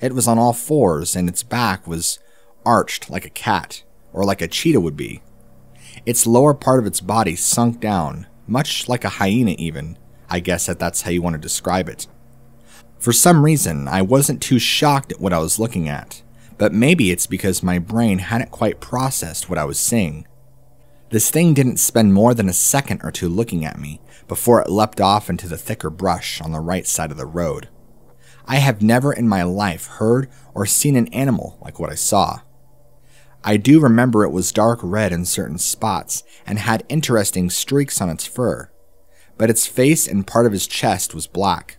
It was on all fours and its back was arched like a cat, or like a cheetah would be. Its lower part of its body sunk down, much like a hyena even. I guess that's how you want to describe it. For some reason, I wasn't too shocked at what I was looking at. But maybe it's because my brain hadn't quite processed what I was seeing. This thing didn't spend more than a second or two looking at me before it leapt off into the thicker brush on the right side of the road. I have never in my life heard or seen an animal like what I saw. I do remember it was dark red in certain spots and had interesting streaks on its fur, but its face and part of its chest was black.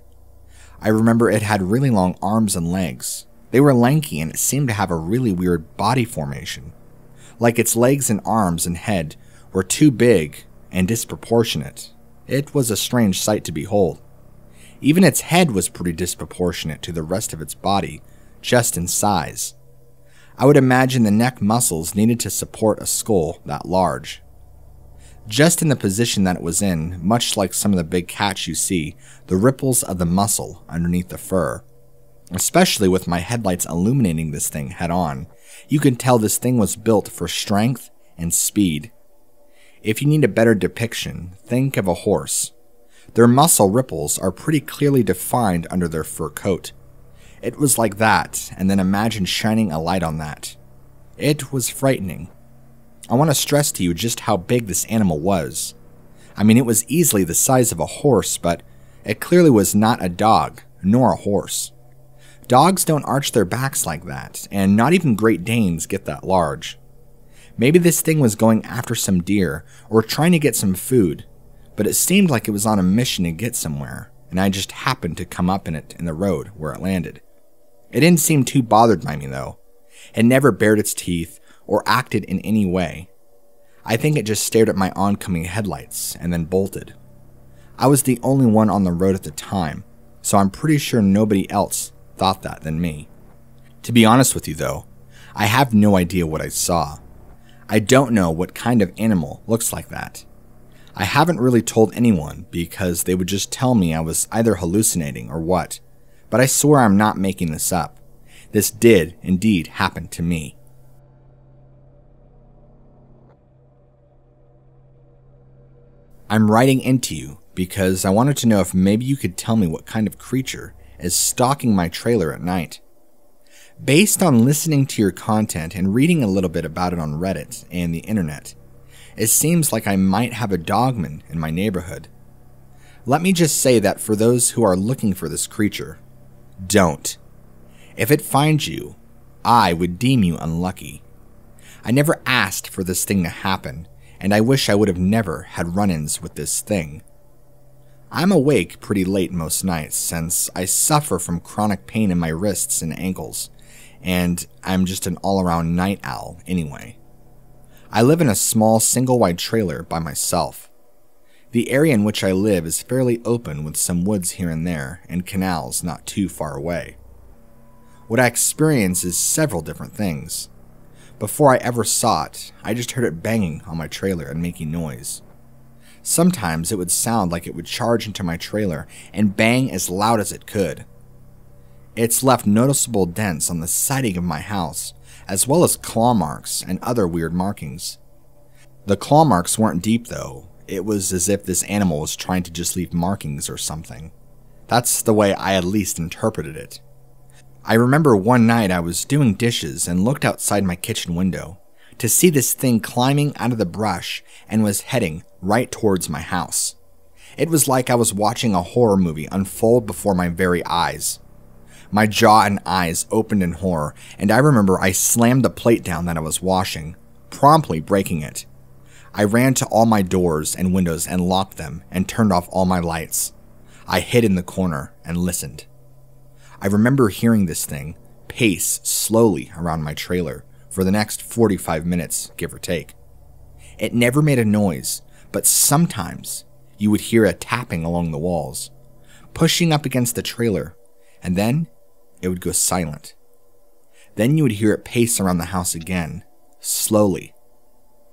I remember it had really long arms and legs. They were lanky and it seemed to have a really weird body formation. Like its legs and arms and head were too big and disproportionate. It was a strange sight to behold. Even its head was pretty disproportionate to the rest of its body, just in size. I would imagine the neck muscles needed to support a skull that large. Just in the position that it was in, much like some of the big cats you see, the ripples of the muscle underneath the fur. Especially with my headlights illuminating this thing head on, you can tell this thing was built for strength and speed. If you need a better depiction, think of a horse. Their muscle ripples are pretty clearly defined under their fur coat. It was like that, and then imagine shining a light on that. It was frightening. I want to stress to you just how big this animal was. I mean, it was easily the size of a horse, but it clearly was not a dog, nor a horse. Dogs don't arch their backs like that, and not even Great Danes get that large. Maybe this thing was going after some deer, or trying to get some food, but it seemed like it was on a mission to get somewhere, and I just happened to come up in it in the road where it landed. It didn't seem too bothered by me, though. It never bared its teeth, or acted in any way. I think it just stared at my oncoming headlights, and then bolted. I was the only one on the road at the time, so I'm pretty sure nobody else thought that than me. To be honest with you, though, I have no idea what I saw. I don't know what kind of animal looks like that. I haven't really told anyone because they would just tell me I was either hallucinating or what, but I swear I'm not making this up. This did indeed happen to me. I'm writing into you because I wanted to know if maybe you could tell me what kind of creature is stalking my trailer at night. Based on listening to your content and reading a little bit about it on Reddit and the internet, it seems like I might have a dogman in my neighborhood. Let me just say that for those who are looking for this creature, don't. If it finds you, I would deem you unlucky. I never asked for this thing to happen, and I wish I would have never had run-ins with this thing. I'm awake pretty late most nights since I suffer from chronic pain in my wrists and ankles, and I'm just an all-around night owl anyway. I live in a small single-wide trailer by myself. The area in which I live is fairly open with some woods here and there and canals not too far away. What I experience is several different things. Before I ever saw it, I just heard it banging on my trailer and making noise. Sometimes it would sound like it would charge into my trailer and bang as loud as it could. It's left noticeable dents on the siding of my house, as well as claw marks and other weird markings. The claw marks weren't deep though. It was as if this animal was trying to just leave markings or something. That's the way I at least interpreted it. I remember one night I was doing dishes and looked outside my kitchen window to see this thing climbing out of the brush and was heading right towards my house. It was like I was watching a horror movie unfold before my very eyes. My jaw and eyes opened in horror, and I remember I slammed the plate down that I was washing, promptly breaking it. I ran to all my doors and windows and locked them and turned off all my lights. I hid in the corner and listened. I remember hearing this thing pace slowly around my trailer for the next 45 minutes, give or take. It never made a noise, but sometimes you would hear a tapping along the walls, pushing up against the trailer, and then it would go silent. Then you would hear it pace around the house again, slowly.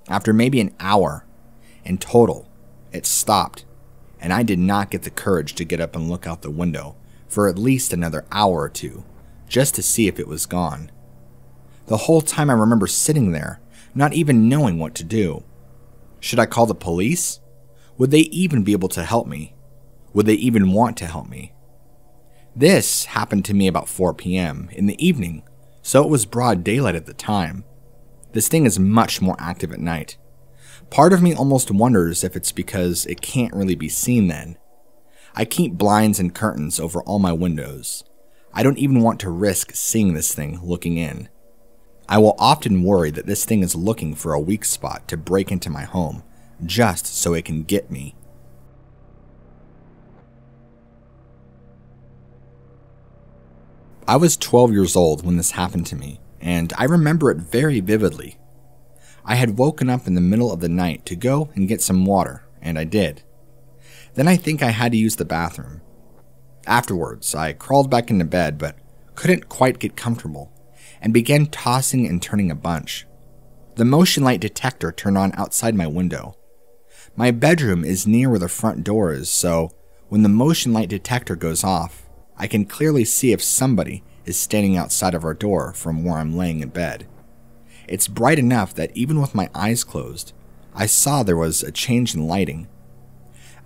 After maybe an hour, in total, it stopped, and I did not get the courage to get up and look out the window for at least another hour or two, just to see if it was gone. The whole time I remember sitting there, not even knowing what to do. Should I call the police? Would they even be able to help me? Would they even want to help me? This happened to me about 4 p.m. in the evening, so it was broad daylight at the time. This thing is much more active at night. Part of me almost wonders if it's because it can't really be seen then. I keep blinds and curtains over all my windows. I don't even want to risk seeing this thing looking in. I will often worry that this thing is looking for a weak spot to break into my home, just so it can get me. I was 12 years old when this happened to me, and I remember it very vividly. I had woken up in the middle of the night to go and get some water, and I did. Then I think I had to use the bathroom. Afterwards, I crawled back into bed but couldn't quite get comfortable, and began tossing and turning a bunch. The motion light detector turned on outside my window. My bedroom is near where the front door is, so when the motion light detector goes off, I can clearly see if somebody is standing outside of our door from where I'm laying in bed. It's bright enough that even with my eyes closed, I saw there was a change in lighting.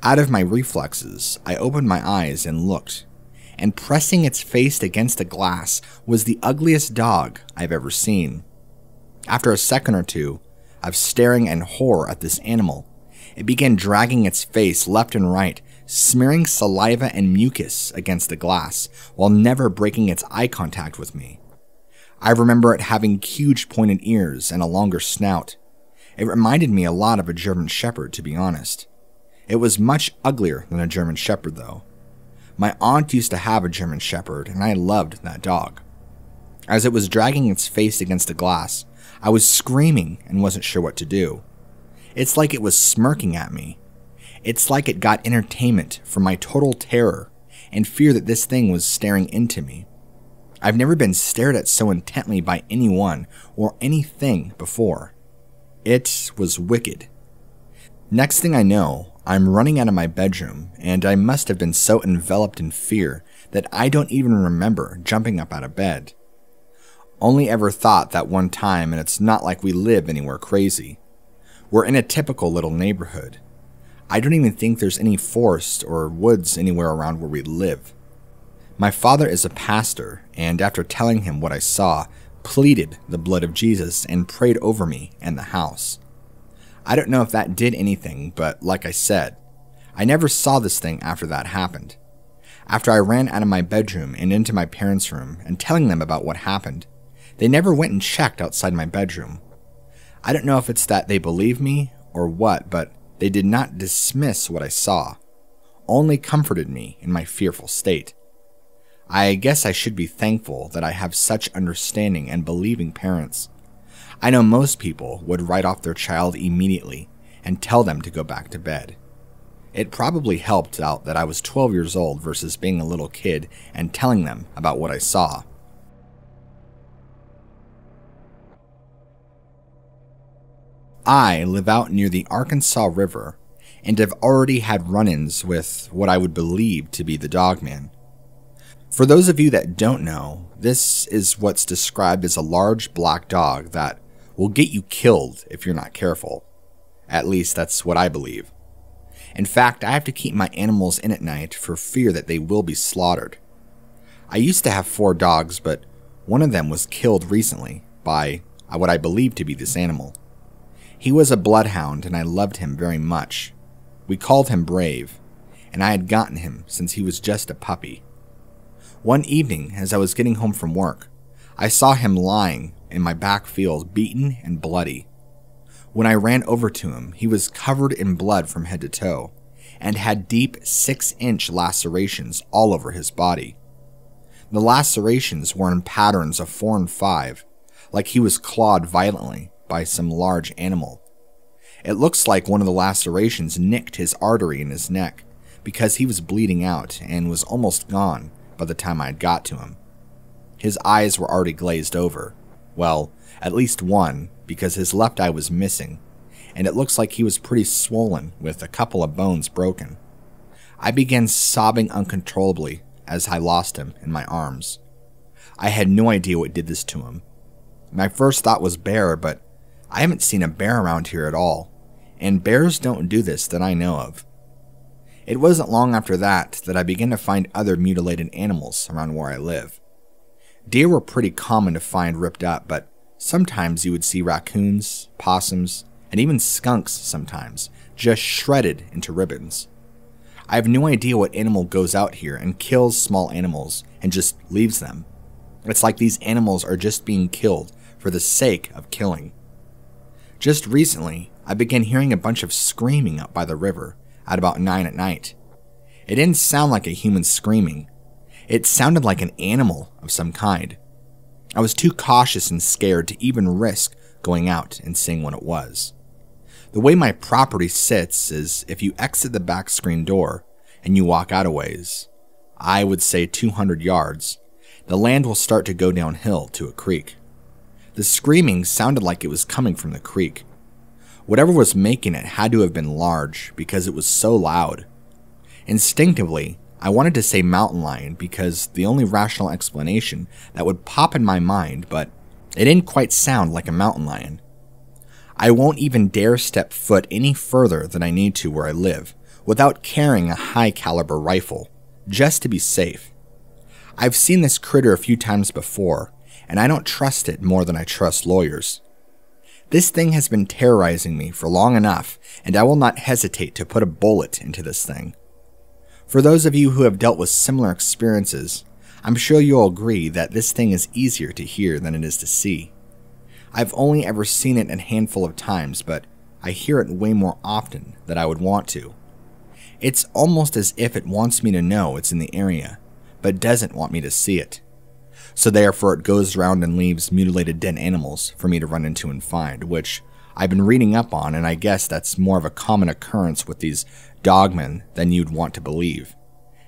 Out of my reflexes, I opened my eyes and looked, and pressing its face against the glass was the ugliest dog I've ever seen. After a second or two, of staring in horror at this animal, it began dragging its face left and right, smearing saliva and mucus against the glass, while never breaking its eye contact with me. I remember it having huge pointed ears and a longer snout. It reminded me a lot of a German Shepherd, to be honest. It was much uglier than a German Shepherd, though. My aunt used to have a German Shepherd, and I loved that dog. As it was dragging its face against the glass, I was screaming and wasn't sure what to do. It's like it was smirking at me. It's like it got entertainment from my total terror and fear that this thing was staring into me. I've never been stared at so intently by anyone or anything before. It was wicked. Next thing I know, I'm running out of my bedroom, and I must have been so enveloped in fear that I don't even remember jumping up out of bed. Only ever thought that one time, and it's not like we live anywhere crazy. We're in a typical little neighborhood. I don't even think there's any forest or woods anywhere around where we live. My father is a pastor, and after telling him what I saw, pleaded the blood of Jesus and prayed over me and the house. I don't know if that did anything, but like I said, I never saw this thing after that happened. After I ran out of my bedroom and into my parents' room and telling them about what happened, they never went and checked outside my bedroom. I don't know if it's that they believe me or what, but they did not dismiss what I saw, only comforted me in my fearful state. I guess I should be thankful that I have such understanding and believing parents. I know most people would write off their child immediately and tell them to go back to bed. It probably helped out that I was 12 years old versus being a little kid and telling them about what I saw. I live out near the Arkansas River and have already had run-ins with what I would believe to be the Dogman. For those of you that don't know, this is what's described as a large black dog that will get you killed if you're not careful. At least that's what I believe. In fact, I have to keep my animals in at night for fear that they will be slaughtered. I used to have 4 dogs, but one of them was killed recently by what I believe to be this animal. He was a bloodhound and I loved him very much. We called him Brave, and I had gotten him since he was just a puppy. One evening, as I was getting home from work, I saw him lying in my back field, beaten and bloody. When I ran over to him, he was covered in blood from head to toe, and had deep 6-inch lacerations all over his body. The lacerations were in patterns of 4 and 5, like he was clawed violently by some large animal. It looks like one of the lacerations nicked his artery in his neck, because he was bleeding out and was almost gone by the time I had got to him. His eyes were already glazed over. Well, at least one, because his left eye was missing, and it looks like he was pretty swollen with a couple of bones broken. I began sobbing uncontrollably as I lost him in my arms. I had no idea what did this to him. My first thought was bear, but I haven't seen a bear around here at all, and bears don't do this that I know of. It wasn't long after that I began to find other mutilated animals around where I live. Deer were pretty common to find ripped up, but sometimes you would see raccoons, possums, and even skunks sometimes, just shredded into ribbons. I have no idea what animal goes out here and kills small animals and just leaves them. It's like these animals are just being killed for the sake of killing. Just recently, I began hearing a bunch of screaming up by the river at about 9 at night. It didn't sound like a human screaming. It sounded like an animal of some kind. I was too cautious and scared to even risk going out and seeing what it was. The way my property sits is if you exit the back screen door and you walk out a ways, I would say 200 yards, the land will start to go downhill to a creek. The screaming sounded like it was coming from the creek. Whatever was making it had to have been large because it was so loud. Instinctively, I wanted to say mountain lion because the only rational explanation that would pop in my mind, but it didn't quite sound like a mountain lion. I won't even dare step foot any further than I need to where I live without carrying a high caliber rifle, just to be safe. I've seen this critter a few times before, and I don't trust it more than I trust lawyers. This thing has been terrorizing me for long enough, and I will not hesitate to put a bullet into this thing. For those of you who have dealt with similar experiences, I'm sure you'll agree that this thing is easier to hear than it is to see. I've only ever seen it a handful of times, but I hear it way more often than I would want to. It's almost as if it wants me to know it's in the area, but doesn't want me to see it. So therefore it goes around and leaves mutilated dead animals for me to run into and find, which I've been reading up on, and I guess that's more of a common occurrence with these dogmen than you'd want to believe.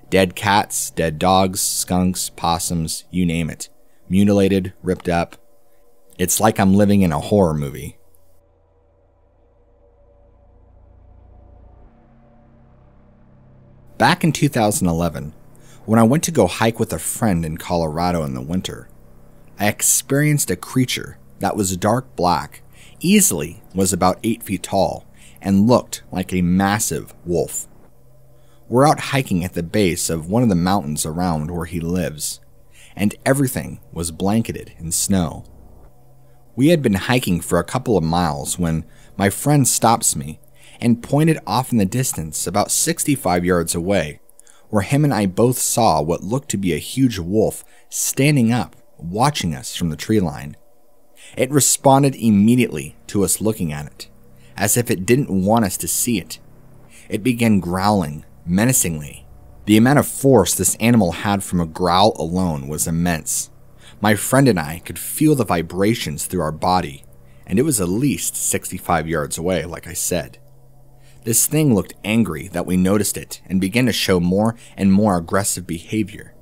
Dead cats, dead dogs, skunks, possums, you name it. Mutilated, ripped up. It's like I'm living in a horror movie. Back in 2011, when I went to go hike with a friend in Colorado in the winter, I experienced a creature that was dark black, easily was about 8 feet tall, and looked like a massive wolf. We're out hiking at the base of one of the mountains around where he lives, and everything was blanketed in snow. We had been hiking for a couple of miles when my friend stops me and pointed off in the distance about 65 yards away, where him and I both saw what looked to be a huge wolf standing up, watching us from the tree line. It responded immediately to us looking at it, as if it didn't want us to see it. It began growling menacingly. The amount of force this animal had from a growl alone was immense. My friend and I could feel the vibrations through our body, and it was at least 65 yards away, like I said. This thing looked angry that we noticed it and began to show more and more aggressive behavior,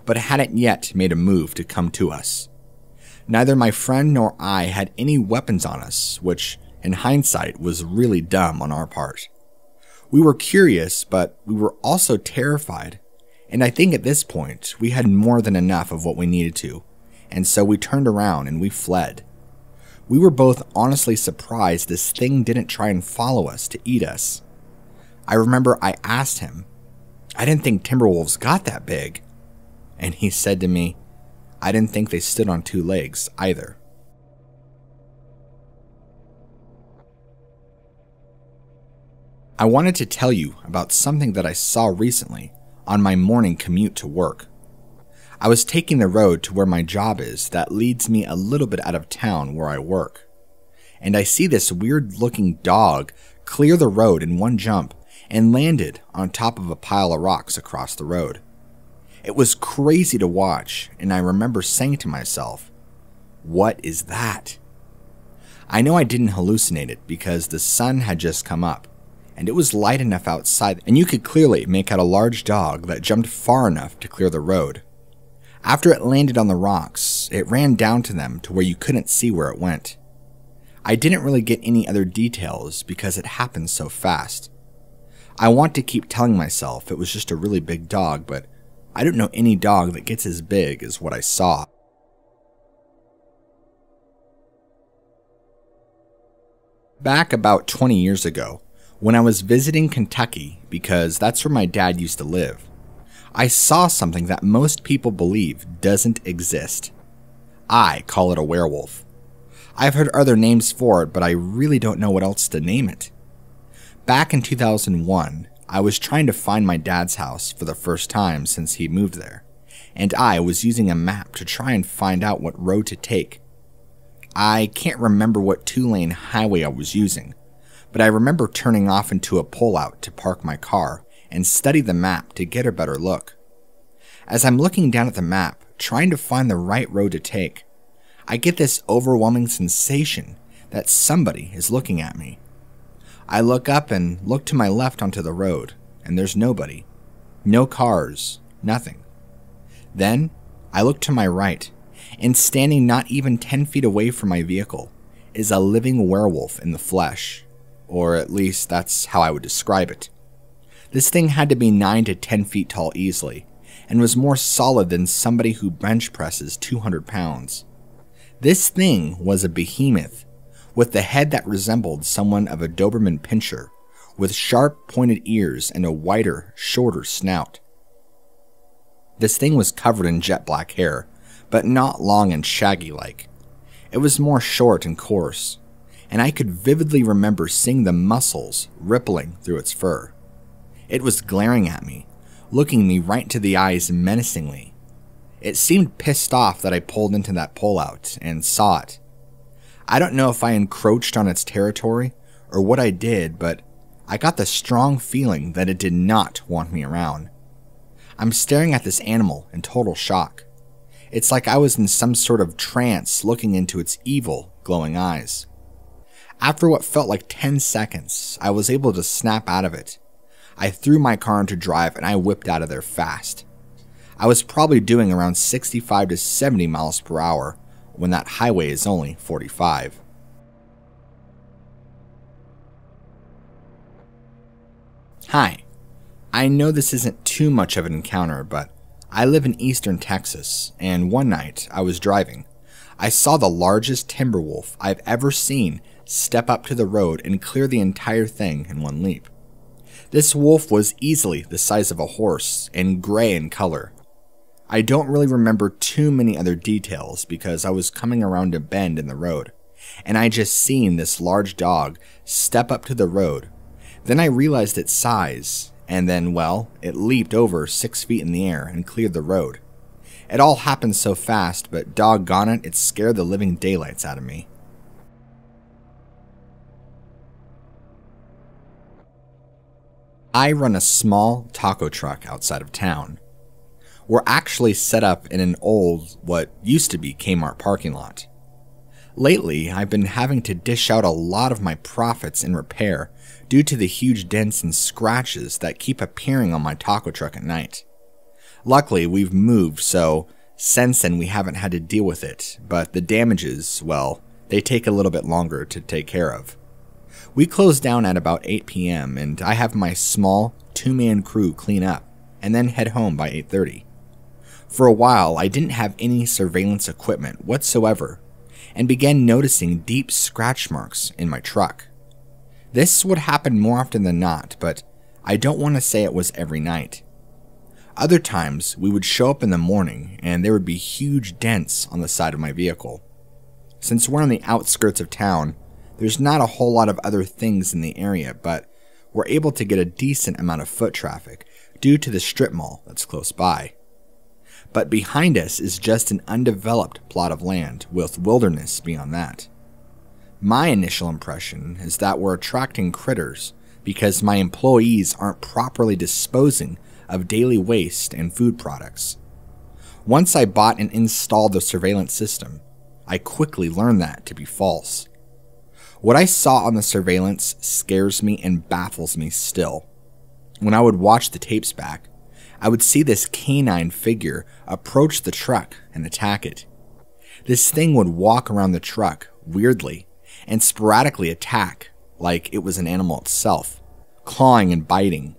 but hadn't yet made a move to come to us. Neither my friend nor I had any weapons on us, which, in hindsight, was really dumb on our part. We were curious, but we were also terrified, and I think at this point we had more than enough of what we needed to, and so we turned around and we fled. We were both honestly surprised this thing didn't try and follow us to eat us. I remember I asked him, "I didn't think timber wolves got that big." And he said to me, "I didn't think they stood on 2 legs either." I wanted to tell you about something that I saw recently on my morning commute to work. I was taking the road to where my job is that leads me a little bit out of town where I work, and I see this weird-looking dog clear the road in one jump and landed on top of a pile of rocks across the road. It was crazy to watch, and I remember saying to myself, "What is that?" I know I didn't hallucinate it because the sun had just come up, and it was light enough outside, and you could clearly make out a large dog that jumped far enough to clear the road. After it landed on the rocks, it ran down to them to where you couldn't see where it went. I didn't really get any other details because it happened so fast. I want to keep telling myself it was just a really big dog, but I don't know any dog that gets as big as what I saw. Back about 20 years ago, when I was visiting Kentucky, because that's where my dad used to live, I saw something that most people believe doesn't exist. I call it a werewolf. I've heard other names for it, but I really don't know what else to name it. Back in 2001, I was trying to find my dad's house for the first time since he moved there, and I was using a map to try and find out what road to take. I can't remember what 2-lane highway I was using, but I remember turning off into a pullout to park my car and study the map to get a better look. As I'm looking down at the map, trying to find the right road to take, I get this overwhelming sensation that somebody is looking at me. I look up and look to my left onto the road, and there's nobody. No cars, nothing. Then, I look to my right, and standing not even 10 feet away from my vehicle is a living werewolf in the flesh, or at least that's how I would describe it. This thing had to be 9 to 10 feet tall easily, and was more solid than somebody who bench presses 200 pounds. This thing was a behemoth, with the head that resembled someone of a Doberman Pinscher, with sharp pointed ears and a wider, shorter snout. This thing was covered in jet black hair, but not long and shaggy like. It was more short and coarse. and I could vividly remember seeing the muscles rippling through its fur. It was glaring at me, looking me right into the eyes menacingly. It seemed pissed off that I pulled into that pullout and saw it. I don't know if I encroached on its territory or what I did, but I got the strong feeling that it did not want me around. I'm staring at this animal in total shock. It's like I was in some sort of trance looking into its evil, glowing eyes. After what felt like 10 seconds, I was able to snap out of it. I threw my car into drive and I whipped out of there fast. I was probably doing around 65 to 70 miles per hour when that highway is only 45. Hi. I know this isn't too much of an encounter, but I live in eastern Texas, and one night I was driving. I saw the largest timber wolf I've ever seen step up to the road and clear the entire thing in one leap. This wolf was easily the size of a horse and gray in color. I don't really remember too many other details because I was coming around a bend in the road, and I just seen this large dog step up to the road. Then I realized its size, and then, well, it leaped over 6 feet in the air and cleared the road. It all happened so fast, but doggone it, it scared the living daylights out of me. I run a small taco truck outside of town. We're actually set up in an old, what used to be Kmart parking lot. Lately, I've been having to dish out a lot of my profits in repair due to the huge dents and scratches that keep appearing on my taco truck at night. Luckily, we've moved, so since then we haven't had to deal with it, but the damages, well, they take a little bit longer to take care of. We close down at about 8 p.m. and I have my small 2-man crew clean up and then head home by 8:30. For a while, I didn't have any surveillance equipment whatsoever and began noticing deep scratch marks in my truck. This would happen more often than not, but I don't want to say it was every night. Other times, we would show up in the morning and there would be huge dents on the side of my vehicle. Since we're on the outskirts of town, there's not a whole lot of other things in the area, but we're able to get a decent amount of foot traffic due to the strip mall that's close by. But behind us is just an undeveloped plot of land with wilderness beyond that. My initial impression is that we're attracting critters because my employees aren't properly disposing of daily waste and food products. Once I bought and installed the surveillance system, I quickly learned that to be false. What I saw on the surveillance scares me and baffles me still. When I would watch the tapes back, I would see this canine figure approach the truck and attack it. This thing would walk around the truck weirdly and sporadically attack like it was an animal itself, clawing and biting.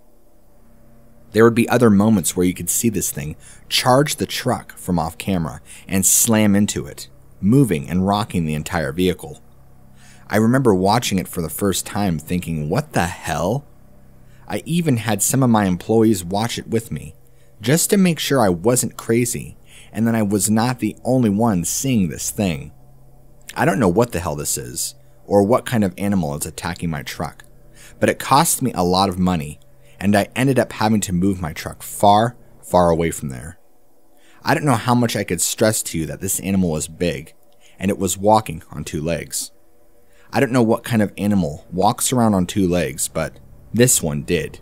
There would be other moments where you could see this thing charge the truck from off camera and slam into it, moving and rocking the entire vehicle. I remember watching it for the first time thinking, what the hell? I even had some of my employees watch it with me, just to make sure I wasn't crazy and that I was not the only one seeing this thing. I don't know what the hell this is, or what kind of animal is attacking my truck, but it cost me a lot of money, and I ended up having to move my truck far, far away from there. I don't know how much I could stress to you that this animal was big, and it was walking on 2 legs. I don't know what kind of animal walks around on 2 legs, but this one did.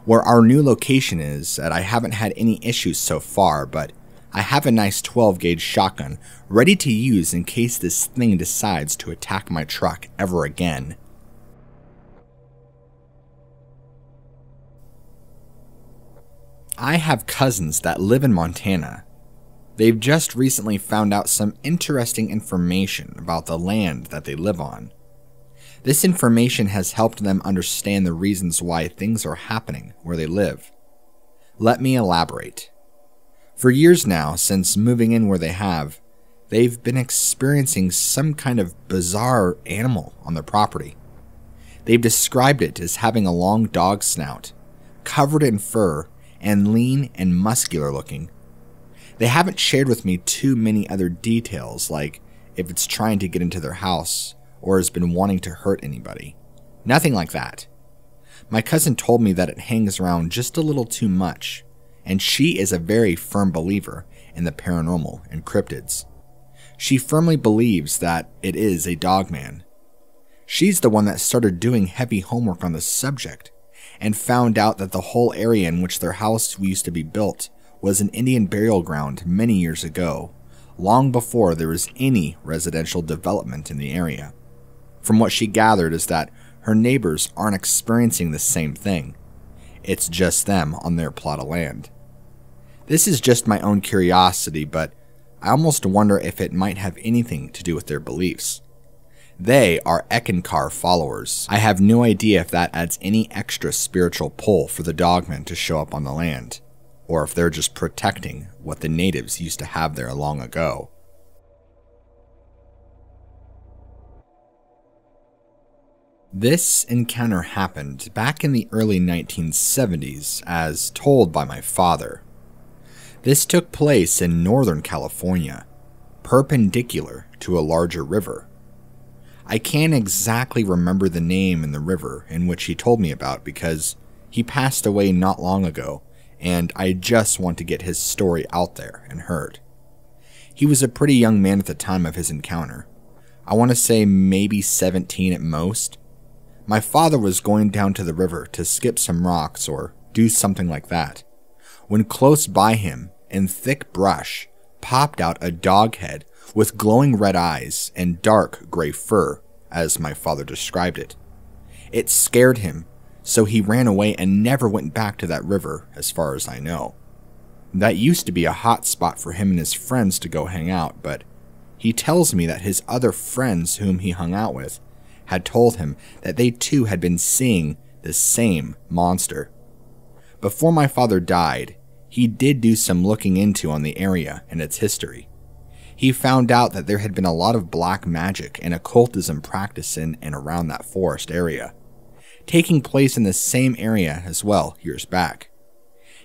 Where our new location is that I haven't had any issues so far, but I have a nice 12-gauge shotgun ready to use in case this thing decides to attack my truck ever again. I have cousins that live in Montana. They've just recently found out some interesting information about the land that they live on. This information has helped them understand the reasons why things are happening where they live. Let me elaborate. For years now, since moving in where they have, they've been experiencing some kind of bizarre animal on their property. They've described it as having a long dog snout, covered in fur, and lean and muscular looking. They haven't shared with me too many other details, like if it's trying to get into their house, or has been wanting to hurt anybody. Nothing like that. My cousin told me that it hangs around just a little too much, and she is a very firm believer in the paranormal and cryptids. She firmly believes that it is a dogman. She's the one that started doing heavy homework on the subject and found out that the whole area in which their house used to be built was an Indian burial ground many years ago, long before there was any residential development in the area. From what she gathered is that her neighbors aren't experiencing the same thing. It's just them on their plot of land. This is just my own curiosity, but I almost wonder if it might have anything to do with their beliefs. They are Eckankar followers. I have no idea if that adds any extra spiritual pull for the dogmen to show up on the land, or if they're just protecting what the natives used to have there long ago. This encounter happened back in the early 1970s, as told by my father. This took place in Northern California, perpendicular to a larger river. I can't exactly remember the name in the river in which he told me about because he passed away not long ago, and I just want to get his story out there and heard. He was a pretty young man at the time of his encounter. I want to say maybe 17 at most. My father was going down to the river to skip some rocks or do something like that, when close by him, in thick brush, popped out a dog head with glowing red eyes and dark gray fur, as my father described it. It scared him, so he ran away and never went back to that river, as far as I know. That used to be a hot spot for him and his friends to go hang out, but he tells me that his other friends whom he hung out with had told him that they too had been seeing the same monster. Before my father died, he did do some looking into on the area and its history. He found out that there had been a lot of black magic and occultism practice in and around that forest area, taking place in the same area as well years back.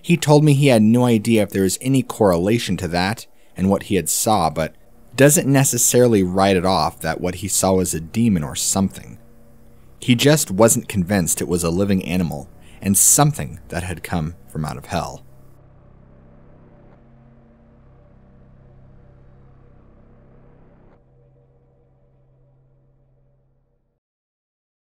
He told me he had no idea if there was any correlation to that and what he had saw, but doesn't necessarily write it off that what he saw was a demon or something. He just wasn't convinced it was a living animal and something that had come from out of hell.